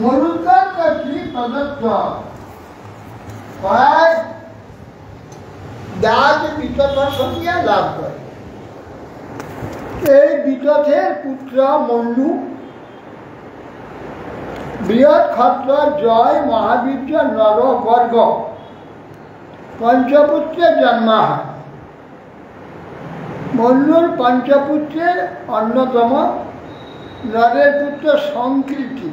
মরুদ্গণ কর্তৃক প্রদত্ত হয় দাস বিতথ সংজ্ঞা লাভ করে। এই বিতথের পুত্র মন্ডু বৃহৎ ক্ষত্র জয় মহাবীর্য নর বর্গ পঞ্চপুত্রের জন্ম হয়। মন্ডুর পঞ্চপুত্রের অন্যতম নরের পুত্র সংকৃতি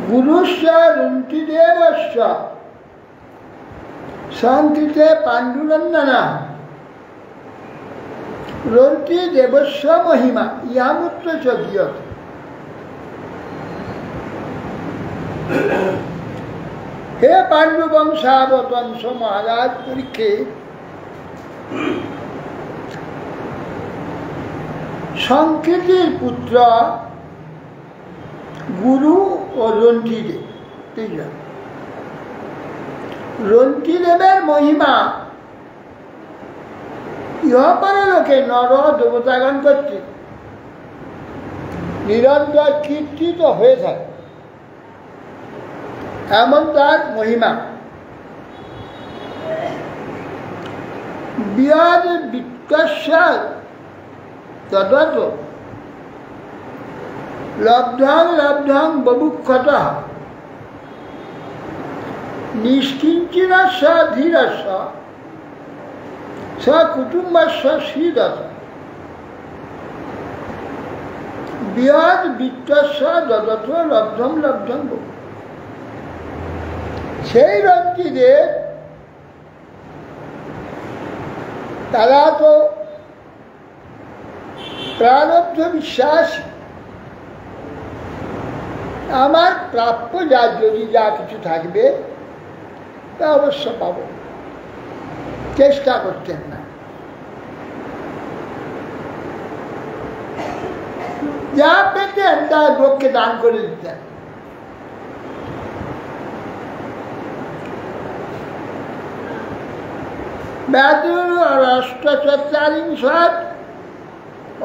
গুরুস্য রুন্তিদেবস্য সংকৃতে পাণ্ডুনন্দনা রন্তি দেবস্য মহিমা ইয়ামুত্র চকিয়ত। হে পাণ্ডু বংশাবতংশ মহারাজ পরীক্ষিত, সংকৃতির পুত্র গুরু ও রন্তিদেব, রন্তিদেবের মহিমা ইহপর লোকে নর দেবতাগণ কর্তৃক নিরন্তর কীর্তিত হয়ে থাকে, এমন তার মহিমা। বিয়াদ বিত্তস্যাৎ তদত লব্ধং লব্ধং বভুক্ষতঃ নিষ্কিঞ্চিনস্য ধীরস্য স কুটুম্বস্য শ্রীদত। বিয়াদ বিত্তস্য দদত লব্ধং লব্ধং বভু। সেই রন্তিদেব তারা তো প্রারব্ধ বিশ্বাস, আমার প্রাপ্য যদি যা কিছু থাকবে তা অবশ্য পাব, চেষ্টা করতেন না। যা পেতেন তা লোককে দান করে দিতেন। অষ্টচত্বারিংশৎ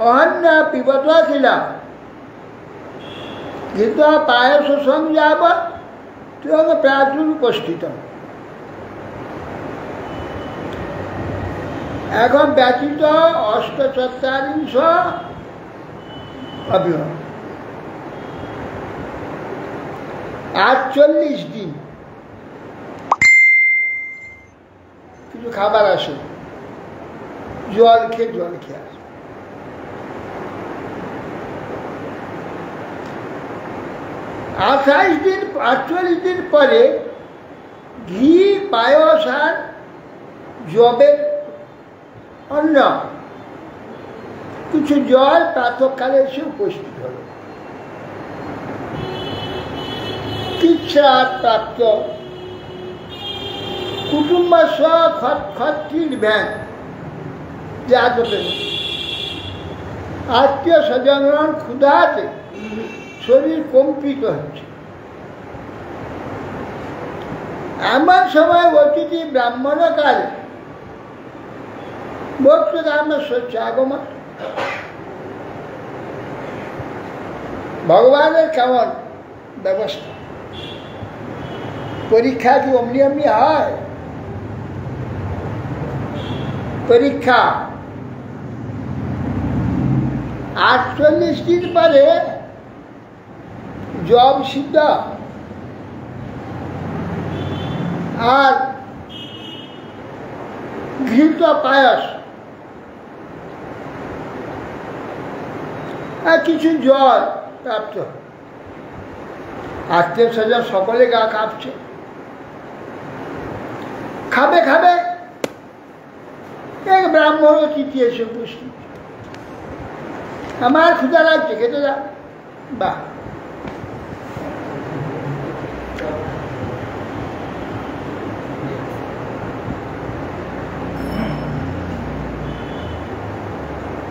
অহন্য পিবত খিলা ঘৃত পায়স সংযাবৎ ত্বং প্রাচুরুপস্থিত। এখন ব্যতীত অষ্টচত্বারিংশ অভিমান 48 দিন কিছু খাবার আসে, জল খেয়ে আসে। 48 দিন পরে ঘি পায়স আর জবের অন্ন কিছু জল প্রাতঃকালে এসে উপস্থিত হল। কিচ্ছাৎ প্রাপ্ত কুটুম্ব খত্রির ভ্যান যা করলেন, আত্মীয় স্বজনগণ ক্ষুধাতে শরীর কম্পিত হচ্ছে। এমন সময় অতিথি ব্রাহ্মণ কালে বক্তৃতামস্য আগমন। ভগবানের কেমন ব্যবস্থা, পরীক্ষা কি অমনি অমনি হয়? পরীক্ষা 48 দিন পরে জব সিদ্ধ আর ঘৃত পায়স আর কিছু জল প্রাপ্ত। আত্মীয় স্বজন সকলে গা কাঁপছে, খাবে খাবে। এক ব্রাহ্মণ অতিথি এসে উপস্থিত, আমার ক্ষুধা লাগছে, খেতে যা। বাহ,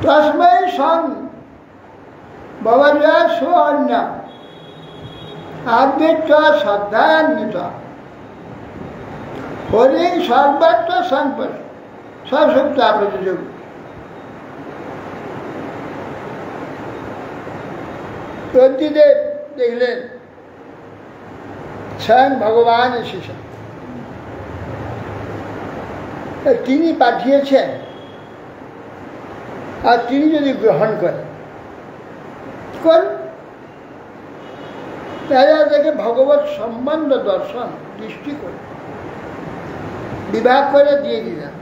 তস্मै সং ভবজয় সুঅন্য আদ্যিত্য শ্রদ্ধান্বিত হরিং সর্বত্র সম্পদ। সব শক্তি আপনাদের যোগ। রন্তিদেব দেখলেন স্বয়ং ভগবান এসেছেন, তিনি পাঠিয়েছেন, আর তিনি যদি গ্রহণ করেন রাজা থেকে ভগবত সম্বন্ধ দর্শন দৃষ্টি করে বিভাগ করে দিয়ে দিলেন,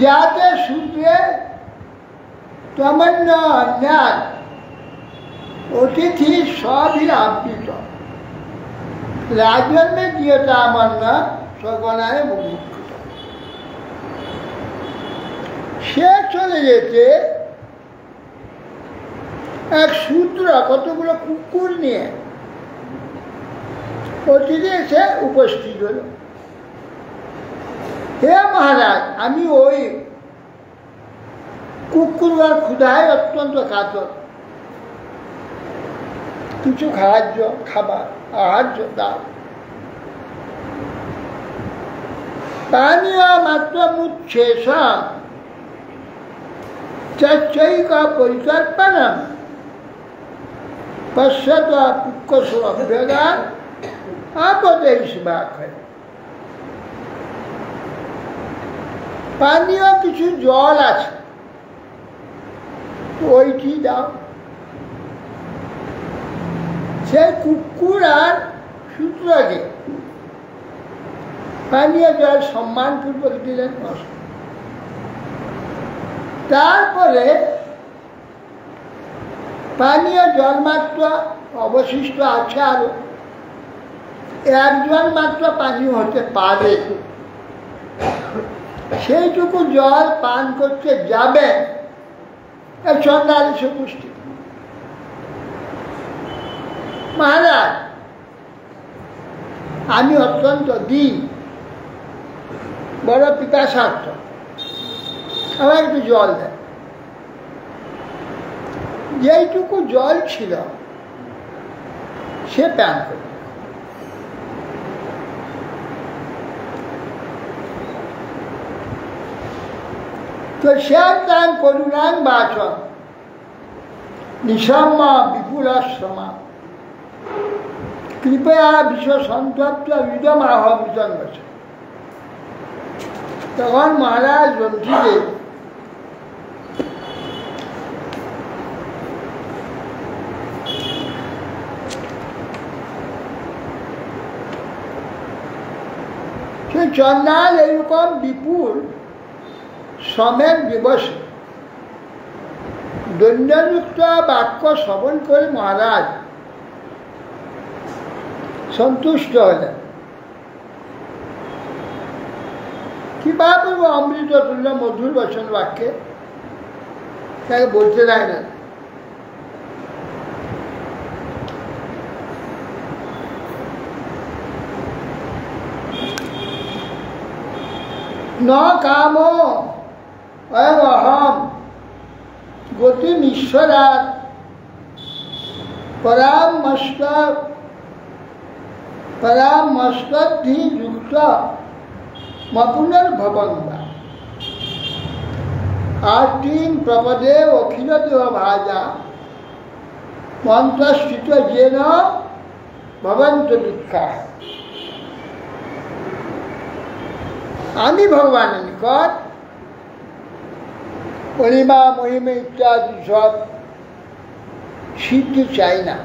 যাতে সূত্রে তমন্য অন্যায় অতিথি সবই আবৃত রাজন্যে দিয়তা মান্য সগনায় মুক্ত। সে চলে যেতে এক সূত্র কতগুলো কুকুর নিয়ে অতিথি এসে উপস্থিত হল। হে মহারাজ, আমি ওই কুকুরগুলোর ক্ষুধায় অত্যন্ত কাতর, কিছু আহার্য দাও। পানীয় মাত্র মুচ্ছেষ চৈক পরিকল্পনম পশ্যত পুষ্করভ্যগান আপদেশ। পানীয় কিছু জল আছে, ওইটি দাও। সে কুকুর আর সূত্রকে পানীয় জল সম্মানপূর্বক দিলেন। তারপরে পানীয় জল মাত্র অবশিষ্ট আছে, আরো একজন মাত্র পানীয় হতে পারে, সেইটুকু জল পান করতে যাবে চন্দ্রাল এসে পুষ্টি। মহারাজ, আমি অত্যন্ত দিন, বড় পিপাসার্থ, আমার একটু জল দেয়। যেইটুকু জল ছিল সে পান করে। তো সে তার করুণাং বাচন নিঃসম্ম বিপুলাশ্রমা কৃপয়া বিশ্ব সন্তপ্ত বিদমাহ বিতন বসে। তখন মহারাজ রন্তিদেব সে চন্দ্রাল এইরকম বিপুল সমেত দিবসে দৈন্যযুক্ত বাক্য শ্রবণ করে মহারাজ সন্তুষ্ট হলেন। কিভাবে অমৃত তুল্য মধুর বচন বাক্যে তাকে বলতে দেয় না। ন কাম অহম গতিমীশ্বরাৎ পরামস্তদ্ধি যুক্ত মপুনর্ভবন্বা আর্তিম প্রপদে অখিল দেহ ভাজা মন্ত্রস্থিত যেন ভবন্ত দীক্ষা। আমি ভগবানের নিকট পরিমা মহিমা ইত্যাদি সব সিদ্ধি চাই না,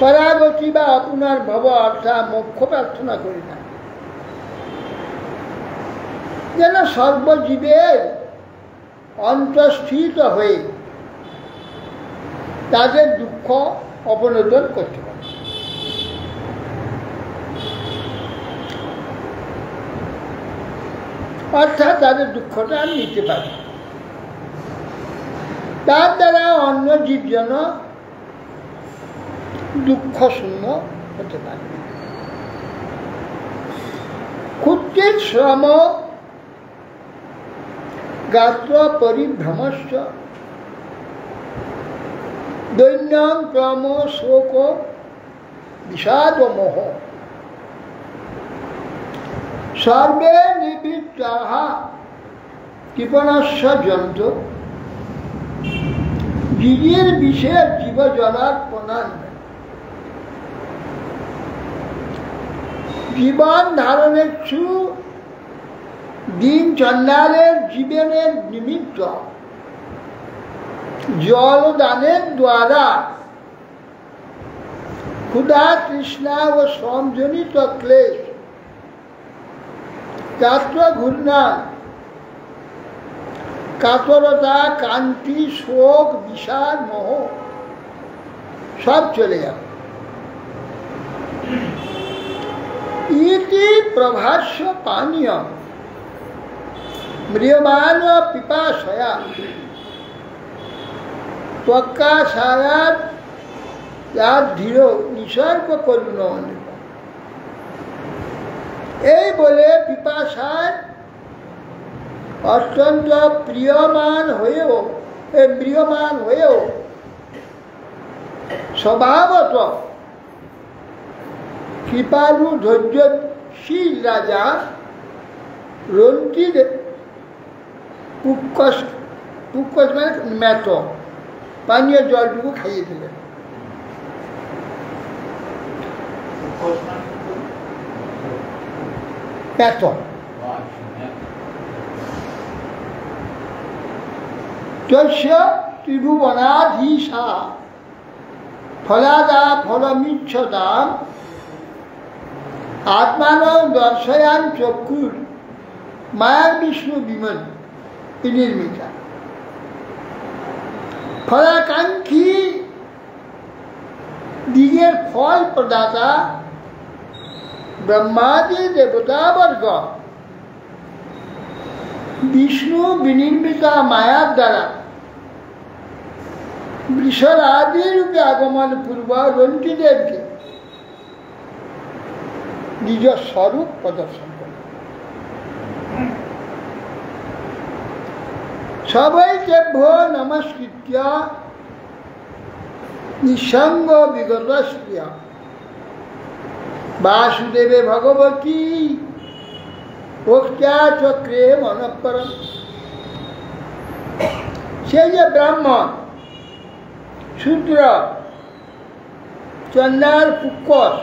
পরাগতি বা পুনর্ভব অর্থাৎ মোক্ষ প্রার্থনা করি না। যেন সর্বজীবের অন্তঃস্থিত হয়ে তাদের দুঃখ অবনোদন করতে পারে। অর্থাৎ তাদের দুঃখটা নিতে পারে, তার দ্বারা অন্য জীব যেন দুঃখ শূন্য হতে পারে। কুচিৎ শ্রম গাত্র পরিভ্রমশ্চ দৈন্যং ক্রম শোক বিষাদ মোহ সর্বে নিবৃত্তাঃ কৃপণস্য জন্তু বীর্যের বিশেষ জীব জলার প্রণাম জীবন ধারণের দিন চন্ডালের জীবনের নিমিত্ত জল দানের দ্বারা ক্ষুধা তৃষ্ণা ও শ্রমজনিত ক্লেশ যাত্র ঘূর্ণন কাতরতা কান্তি শোক বিষাদ মোহ সব চলে যাবে। ইতি প্রভাস্য পানীয় ম্রিয়মান পিপাসয়া ত্বক্কাশায়াত ধীর নিসর্গ করুণ। এই বলে পিপাসায় অত্যন্ত ম্রিয়মান হয়েও স্বভাবত কৃপালু ধৈর্যশীল রাজা রন্তির পুক্কস মানে মেত পানীয় জলটুকু খাইয়ে দিলেন। মেত তস্য ত্রিভুবনাধীশা ফলাদা ফলমিচ্ছদাম আত্মানং দর্শয়ান চক্ষুর মায়া বিষ্ণু বিনির্মিতা। ফলাকাঙ্ক্ষী দিগের ফল প্রদাতা ব্রহ্মাদি দেবতাবর্গ বিষ্ণু বিনির্মিতা মায়ার দ্বারা বৃষরাদি রূপে আগমন পূর্ব রন্তিদেবকে নিজ স্বরূপ প্রদর্শন করে সবাইকেভ্য নমস্কৃত্য নিঃসঙ্গ বিগত শ্রিয়া বাসুদেবে ভগবতী ভক্ত্যা চক্রে মনঃপরম। সেই যে ব্রাহ্মণ শূদ্র চন্ডাল পুক্কস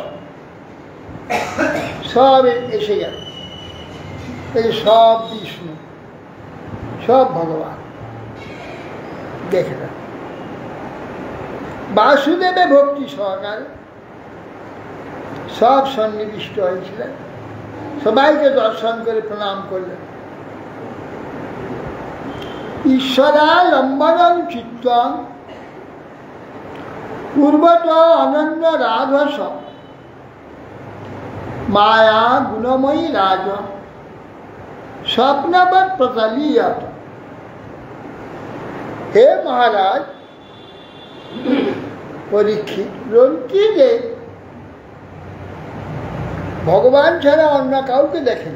সব এসে গেল, এই সব বিষ্ণু সব ভগবান দেখে না। বাসুদেবে ভক্তি সহকারে সব সন্নিবিষ্ট হয়েছিলেন, সবাইকে দর্শন করে প্রণাম করলেন। ঈশ্বরালম্বনং চিত্তং পূর্বত অনন্য রাধস মায়া গুণময়ী রাজ স্বপ্নবৎ প্রচালীয়ত। হে মহারাজ পরীক্ষিত, রন্তিদেব ভগবান ছাড়া অন্য কাউকে দেখেন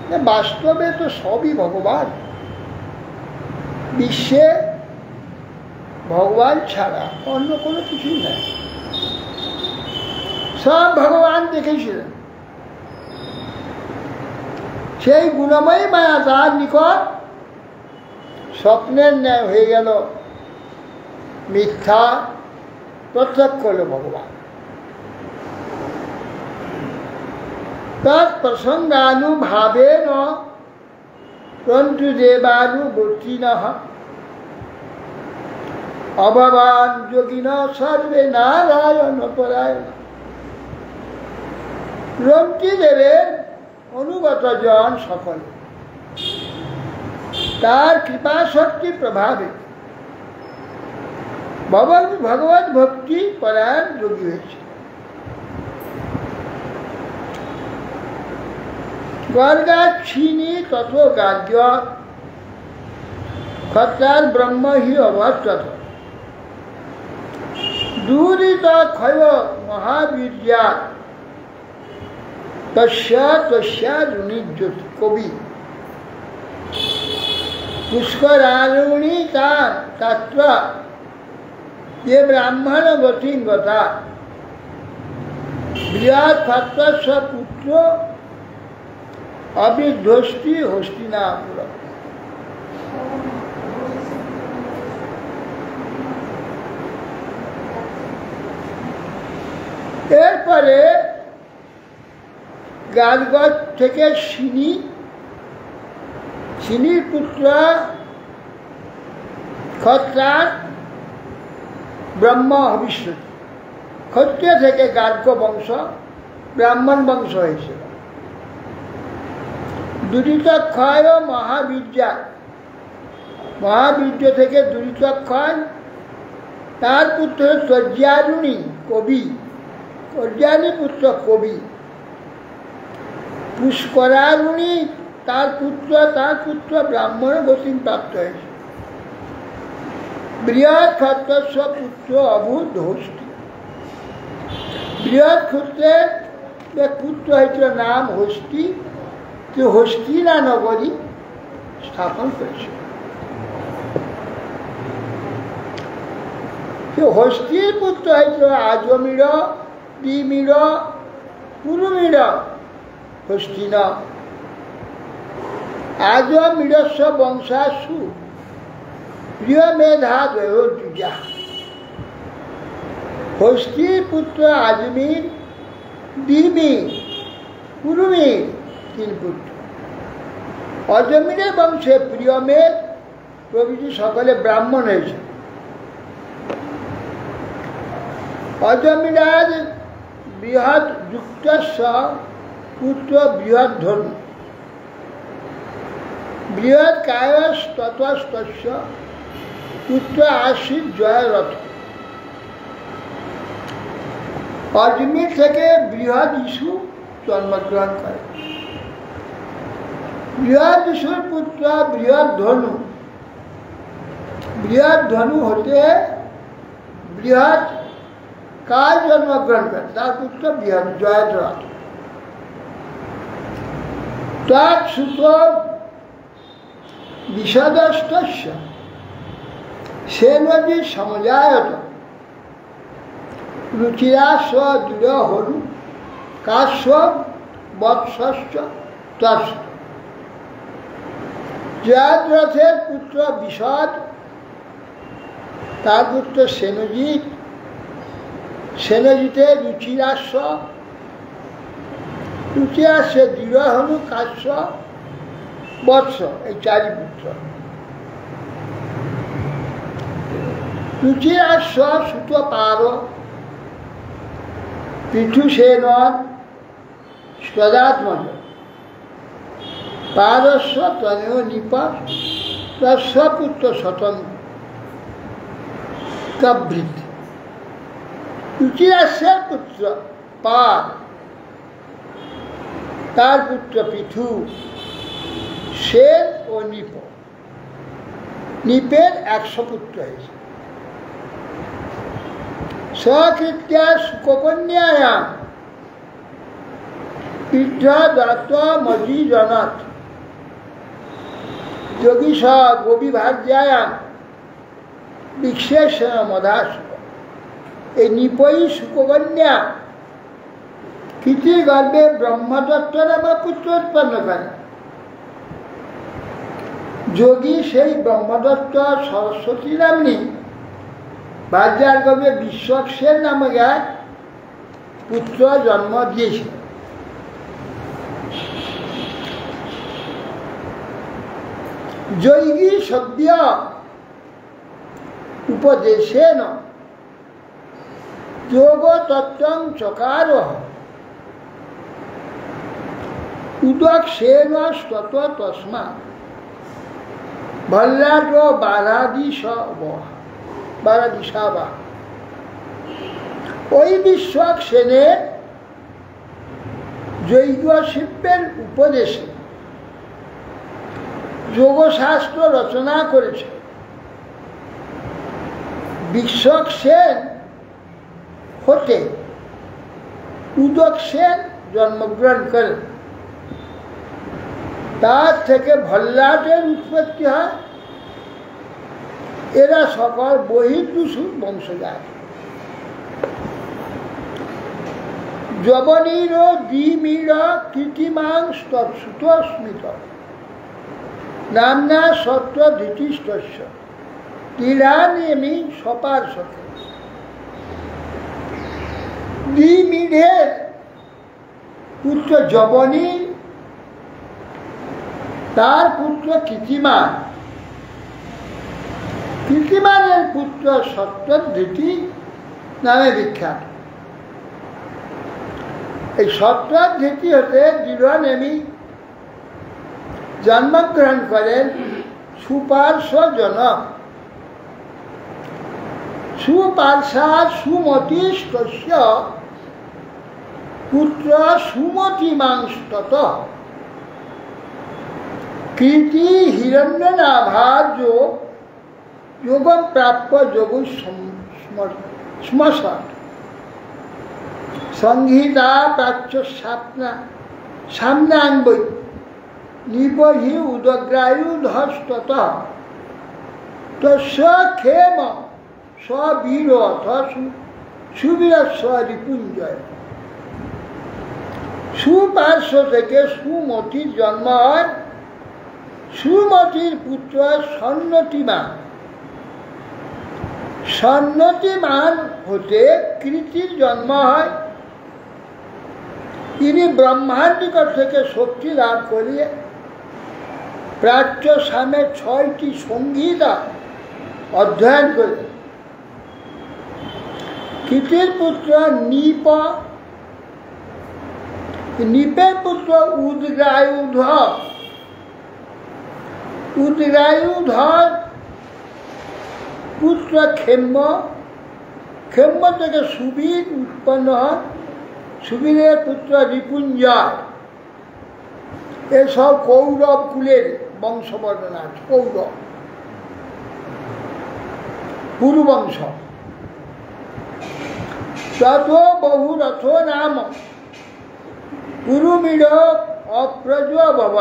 না, বাস্তবে তো সবই ভগবান। বিশ্বে ভগবান ছাড়া অন্য কোনো কিছুই নাই, সব ভগবান দেখেছিলেন। সেই গুণময়ী মায়া তার নিকট স্বপ্নের ন্যায় হয়ে গেল, মিথ্যা প্রত্যক্ষ হল ভগবান। তৎপ্রসঙ্গানুভাবেন রন্তুদেবানুবর্তিনঃ অভবান যোগিন সর্বে নারায়ণ পরায়ণ। রন্তিদেবের অনুগত জন সকল তার কৃপা শক্তি প্রভাবে ভগবত ভক্তি পরায়ণ যোগী হয়েছে। গর্গাচ্ছিনি তত গাদ্য ক্ষত্রার ব্রহ্ম হি অবর্তত দূরিত ক্ষয় মহাবীর্যা তস্যারুণিজ্যোতি। কবি পুষ্করারুণী তার তত্ত্ব ये ब्राह्मण गति गता बृहत् फत्वस्व पुत्र अभिध्वस्ति हस्तिनापुर। এরপরে গাছগছ থেকে সিনির পুত্র ক্ষত্রার ব্রহ্ম ভবিষ্যৎ। ক্ষত্রিয় থেকে গার্গ বংশ ব্রাহ্মণ বংশ হয়েছিল। দুরিতক্ষয় ও মহাবীর্যা, মহাবীর্য থেকে দুরিতক্ষয়, তার পুত্র তর্যারুণী কবি, তর্যানী পুত্র কবি। পুষ্করারুণী তার পুত্র ব্রাহ্মণ গতি প্রাপ্ত হয়েছে। বৃহৎ ক্ষত্রস্ব পুত্র অভূত হস্তি, বৃহৎ ক্ষত্রের পুত্র হয়েছিল নাম হস্তি, হস্তিনা নগরী স্থাপন করেছিল। হস্তির পুত্র হয়েছিল আজমির, দ্বিমির, পুরুমির, হস্তিন। আজমিরস্ব বংশাসু প্রিয় মেধা দ্বয়োর্যুজা। হস্তির পুত্র আজমির, দ্বিমির, পুরুমির, 3 পুত্র। অজমিরের বংশে প্রিয়মেধ প্রভৃতি সকলে ব্রাহ্মণ হয়েছে। অজমিরাজ বৃহৎ যুক্তস্য পুত্র বৃহৎ ধনু, বৃহৎ কায়স্তস্য পুত্র আশ্রিত জয়রথ। অজমির থেকে বৃহৎ ইসু জন্মগ্রহণ করে। বৃহৎ ইসুর পুত্র বৃহৎ ধনু, বৃহৎ ধনু হতে বৃহৎ কাল জন্মগ্রহণ করে, তার পুত্র বৃহৎ জয়দ্রথ। তার সুত বিষদস্তস্য সেনজি সমজায়ত রুচিরাস্ব দৃঢ় হলু কাশ্য বৎসশ্চ তস্য। জয়দ্রথের পুত্র বিষদ, তার পুত্র সেনজিৎ, সেনজিতের রুচিরাস্য, রুচিরাস্যে দৃঢ় হলু কাশ্য বৎস, এই 4 পুত্র। রুচিরাস্য সুত পার, পৃথুসেন স্বদাত্মজ, পারস্য তনেয় নিপাত, তস্য পুত্র স্বতন্ত্র কবৃত। রুচিরাস্যের পুত্র পার, তার পুত্র পৃথু, সেন ও নিপ। নিপের 100 পুত্র হয়েছে। সকৃত্যা সুকন্যায়াম পীঠ দত্ত মজি জনত যোগী স গোপী ভার্যায়াম বিশেষ মধাস। এই নিপই সুকন্যা কৃতি গর্ভে ব্রহ্মদত্ত নামক পুত্র উৎপন্ন করে। যোগী সেই ব্রহ্মদত্ত সরস্বতী নাম্নী ভার্যার গর্ভে বিশ্বক্সেন নামক এক পুত্র জন্ম দিয়েছিল। যোগী সদ্য উপদেশেন যোগ তত্ত্বং চকার উদক্ষেন স্তত তস্মা ভল্লাট বারাদিশাবা। ওই বিশ্বক সেনের যজ্ঞ শিল্পের উপদেশে যোগশাস্ত্র রচনা করেছে। বিশ্বক সেন হতে উদক সেন জন্মগ্রহণ করেন। তার থেকে ভল্লাটের উৎপত্তি হয়। এরা সকল বহির্দুষুর বংশজাত। যবনীর দ্বিমীর কৃতিমাং তৎসুত স্মৃত নামনা সত্য ধৃতিষ্ঠস্য তীরানেমি সপার্শ্বকে। উদিমিঢের পুত্র যবনী, তার পুত্র কৃতিমান, কৃতিমানের পুত্র সত্যধৃতি নামে বিখ্যাত। এই সত্যধৃতি হতে দৃঢ়নেমী জন্মগ্রহণ করেন সুপার্শ্বজনক। সুপার্শা সুমতিস্তস্য পুত্র সুমতিমাংস্তত কৃতি হিরণ্যনাভার যোগম প্রাপ্য যোগ শ্মশান সংহিতা প্রাচ্য সামনাঙ্গৈ নিবহি উদগ্রায়ুধস্তত তস্য ক্ষেম স্ববীর অথ সুবীরস্ব রিপুঞ্জয়। সুপার্শ্ব থেকে সুমতির জন্ম হয়। সুমতির পুত্র সন্নতিমান, সন্নতিমান হতে কৃতির জন্ম হয়। তিনি ব্রহ্মাণ্ডিক থেকে শক্তি লাভ করিয়ে প্রাচ্য সামে 6টি সংহিতা অধ্যয়ন করে। কৃতির পুত্র নিপ, নিপের পুত্র উদগ্রায়ুধ, উদগ্রায়ুধর পুত্র ক্ষেম্য, ক্ষেম্য থেকে সুবীর উৎপন্ন হন। সুবীরের পুত্র রিপুঞ্জয়। এসব কৌরব কুলের বংশবর্ণনা আছে। কৌরব পুরুবংশ। তত বহুরথ নাম পুরুমিড় অপ্রজভব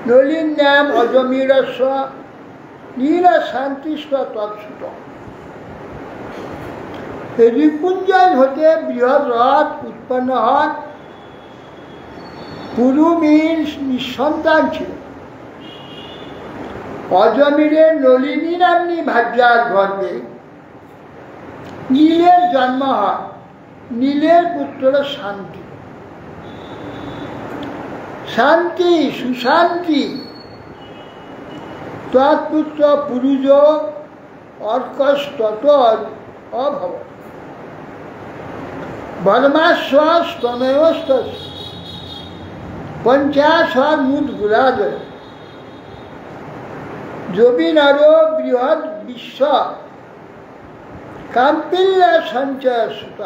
নলিন্যাম অজমিরস্ব নীলশান্তিস্ব তৎসুত। রিপুঞ্জয় হতে বৃহৎ রথ উৎপন্ন হন। পুরুমির নিঃসন্তান ছিল। অজমিরের নলিনী নাম্নী ভার্যার গর্ভে নীলের জন্ম হয়। নীলের পুত্র শান্তি, শান্তি সুশান্তি তৎপুত্র পুরুজ অর্কস্তত অভব বর্মাস্ব স্তনয়স্ত পঞ্চাশর মুদ্গুলাদয় জবিনর বৃহৎ বিশ্ব কাম্পিল্য সঞ্চয় সুত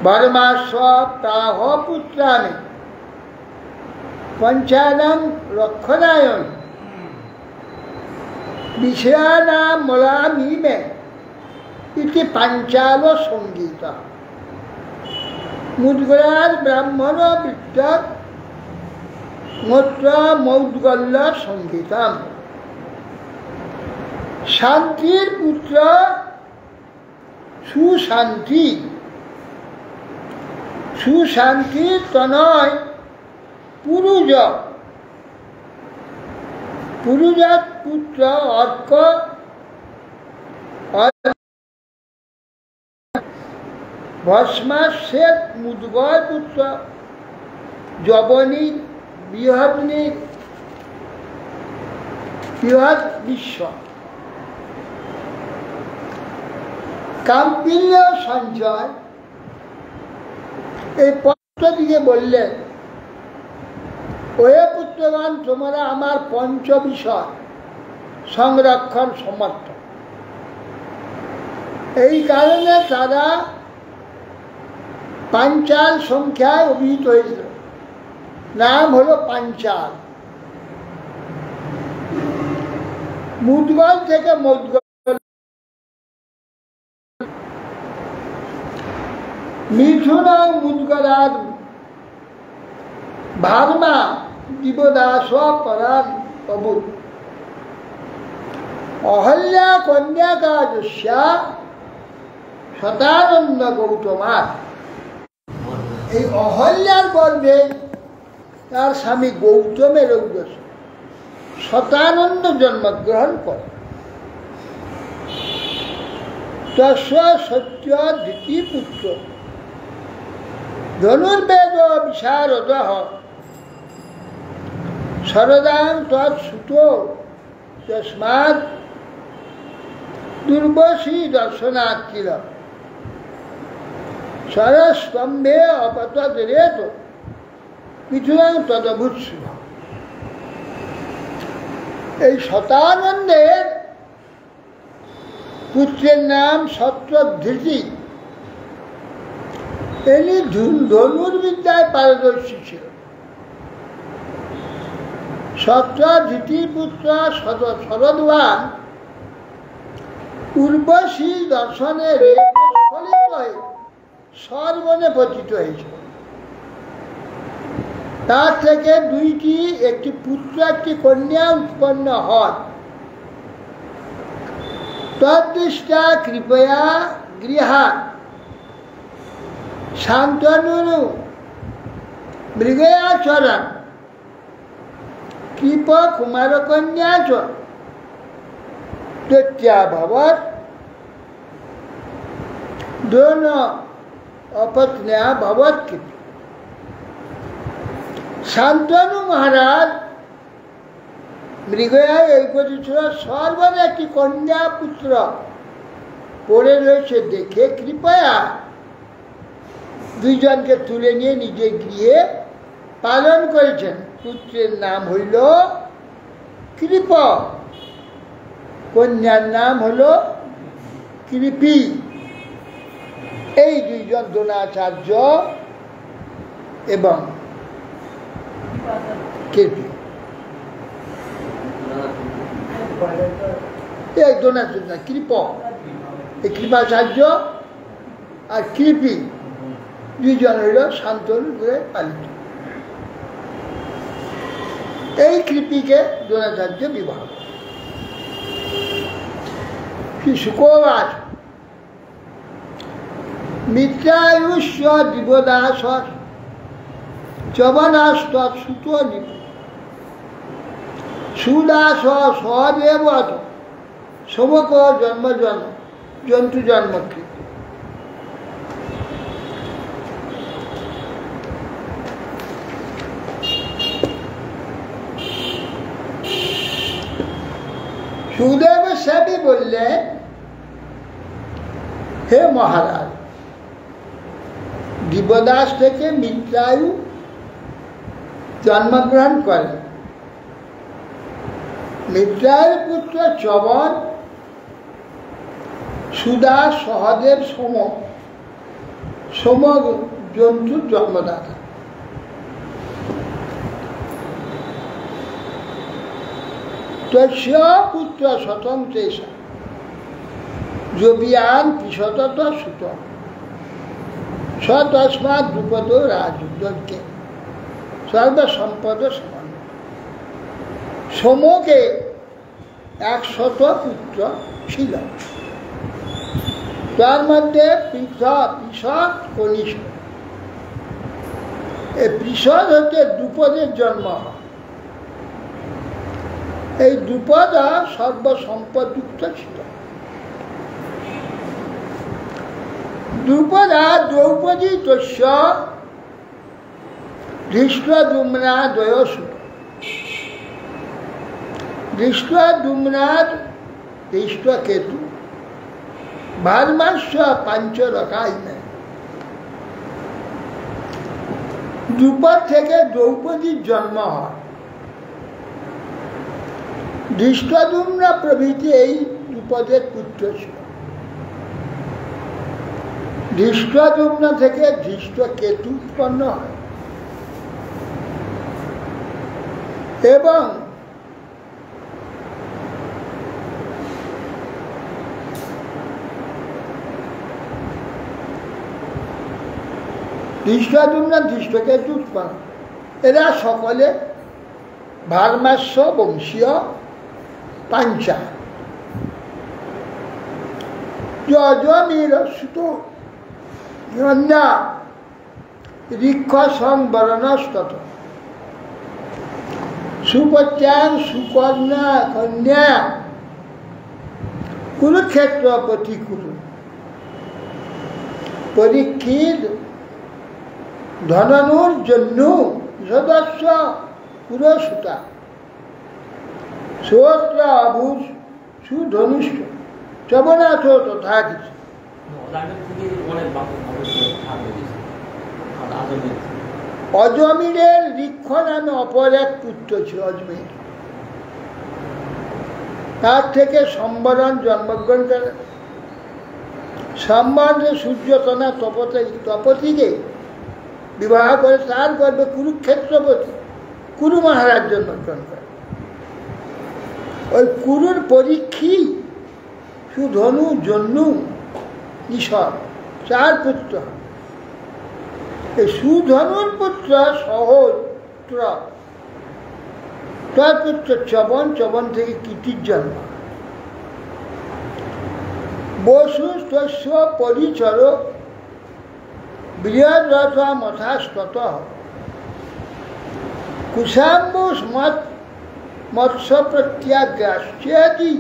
বর্মাস্ব প্রাহ পুত্রাণি পঞ্চানং রক্ষণায়ন বিষয়ানাম মলামিমে ইতি পাঞ্চাল সংগীত। মুদ্গলার ব্রাহ্মণ বৃত্ত গোত্র মৌদ্গল্য সংগীতম। শান্তির পুত্র সুশান্তি, সুশান্তির তনয় পুরুজ, পুরুজাত পুত্র অর্ক, ভস্মাশ্বেত মুদ্গল পুত্র যবনী বৃহৎনী বৃহৎ বিশ্ব কাম্পিল্য সঞ্চয়। এই পত্র দিকে বললেন, ওহে পুত্রগণ, তোমরা আমার পঞ্চ বিষয় সংরক্ষণ সমর্থ। এই কারণে তারা পাঞ্চাল সংখ্যায় অভিহিত হয়েছিল। নাম হলো পাঞ্চাল। মুদ্গল থেকে মুদ্গল, মিথুন মুদ্গলাদ ভার্মা দিবদাস পরাণ অবুধ অহল্যা কন্যাকাজস্যা শতানন্দ গৌতমার। এই অহল্যার গর্ভে তার স্বামী গৌতমের উদ্দেশ্য শতানন্দ জন্মগ্রহণ করে। তস্য সত্য ধৃতিপুত্র ধনুর্বেদ বিশারদ শরদাং তৎসুত তস্মাৎ দুর্বশী দর্শনার্থীর সরস্তম্ভে অপতদ্রেত পৃথুরাং তদভূৎসু। এই শতানন্দের পুত্রের নাম সত্যধৃতি। ইনি ধনুর্বিদ্যায় পারদর্শী ছিল। সত্যধৃতির পুত্র শরদ্বান উর্বশী দর্শনের স্খলিত হয়ে সর্বনে পতিত হয়েছিল। তার থেকে দুইটি, একটি পুত্র একটি কন্যা উৎপন্ন হয়। তদ্দৃষ্টা কৃপয়া গৃহাৎ শান্তনু মৃগয়াচরণ কৃপ কুমারকন্যা চ দৈত্যাভবৎ দোন অপত্ন্যা ভবৎ কৃপ। শান্তনু মহারাজ মৃগয়ায় এই করেছিল, সর্বদা একটি কন্যা পুত্র পড়ে রয়েছে দেখে কৃপয়া দুইজনকে তুলে নিয়ে নিজের গৃহে পালন করেছেন। পুত্রের নাম হইল কৃপ, কন্যার নাম হল কৃপি। এই দুইজন দ্রোণাচার্য এবং কৃপি, এই দ্রোণাচার্য কৃপ, এই কৃপাচার্য আর কৃপি দুইজন হইল শান্তনু পালিত। এই কৃপিকে দ্রোণাচার্য বিবাহ। শুকোবাস মিত্রায়ুষ্য দিবদাস চবনাস তৎসুত নিপ সুদাস সহদেব সমক জন্ম জন্তু জন্মকৃত। সুদেব সেবী বললে, হে মহারাজ, দিবদাস থেকে মিত্রায়ু জন্মগ্রহণ করেন। মিত্রায়ুর পুত্র চবন, সুদাস, সহদেব, সোম জন্তুর জন্মদাতা। তস্য পুত্র স্বতন্ত্রেশ জবিয়ান পিশতত সুত স তস্মাৎ দ্রুপদ রাজযজ্ঞে সর্বসম্পদ সমান। সোমকে 100 পুত্র ছিল, তার মধ্যে পৃষদ কনিষ্ঠ। এই পৃষদ হতে দ্রুপদের জন্ম হয়। এই দ্রুপদ সর্বসম্পদযুক্ত ছিল। দ্রুপদা দ্রৌপদী তস্য ধৃষ্টদ্যুম্না দ্বয়সুত। ধৃষ্টদ্যুম্নাদ ধৃষ্টকেতু ভার্মাস্য পাঞ্চরকাইমে। দ্রুপদ থেকে দ্রৌপদীর জন্ম হয়। ধৃষ্টদ্যুম্ন প্রভৃতি এই দ্রুপদের পুত্র ছিল। ধৃষ্টদ্যুম্ন থেকে ধৃষ্টকেতু উৎপন্ন হয় এবং ধৃষ্টদ্যুম্ন ধৃষ্টকেতু উৎপন্ন। এরা সকলে ভার্মাস্য বংশীয় পাঞ্চা। যজমির সুত কন্যা ঋক্ষ সংবরণস্তত সুপত্যাং সুকন্যা কন্যা কুরুক্ষেত্র প্রতিকুরু পরীক্ষিত ধনানুর জন্য সদস্য পুরসুতা শ্রোত্র অভূষ সুধনুষ্ঠ চবনাথ তথা কিছু। অজমিরের ঋক্ষ নামে অপর এক পুত্র ছিল অজমির। তার থেকে সম্বরণ জন্মগ্রহণ করে। সম্বরণে সূর্যতনা তপতিকে বিবাহ করে তার গর্ভে কুরুক্ষেত্রপতি কুরু মহারাজ জন্মগ্রহণ করে। ওই কুরুর পরীক্ষী সুধনু জন্নু ঈশ্বর 4 পুত্র। এই সুধনুর পুত্র সহস্র, তার পুত্র চবন, চবন থেকে কীর্তির জন্ম। বসু তস্য পরিচর বৃহৎ রথ মথাস্তত কুশাম্বুষ মৎস্য প্রত্যাগ্রাশ্চেদি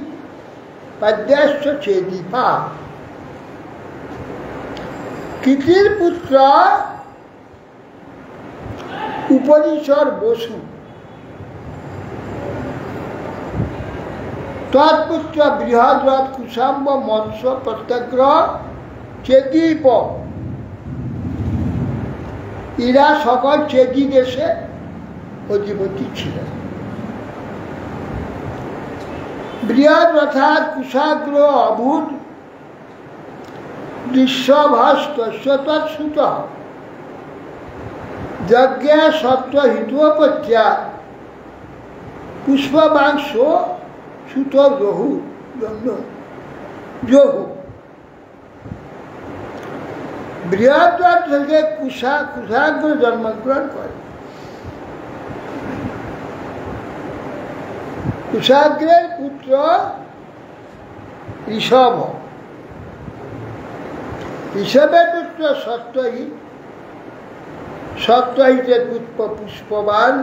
পাদ্যাশ্চ চেদীপা। কীর্তির পুত্র উপরিচর বসু, তৎপুত্র বৃহৎ রথ কুশাম্ব মৎস্য প্রত্যাগ্রহ চেদীপ। এরা সকল চেদি দেশে অধিপতি ছিলেন। বৃহৎ রথাৎ কুশাগ্র অভূত দৃশ্যভাস্তস্য তৎসুত যজ্ঞে সত্য হিতোপত্যা পুষ্পবাংশ সুত জহু জহু। বৃহৎ রথ থেকে কুশাগ্র জন্মগ্রহণ করে। কুশাগ্রের পুত্র ঋষভ, ঋষভের পুত্র সত্যহিত, সত্যহিতের পুত্র পুষ্পবান,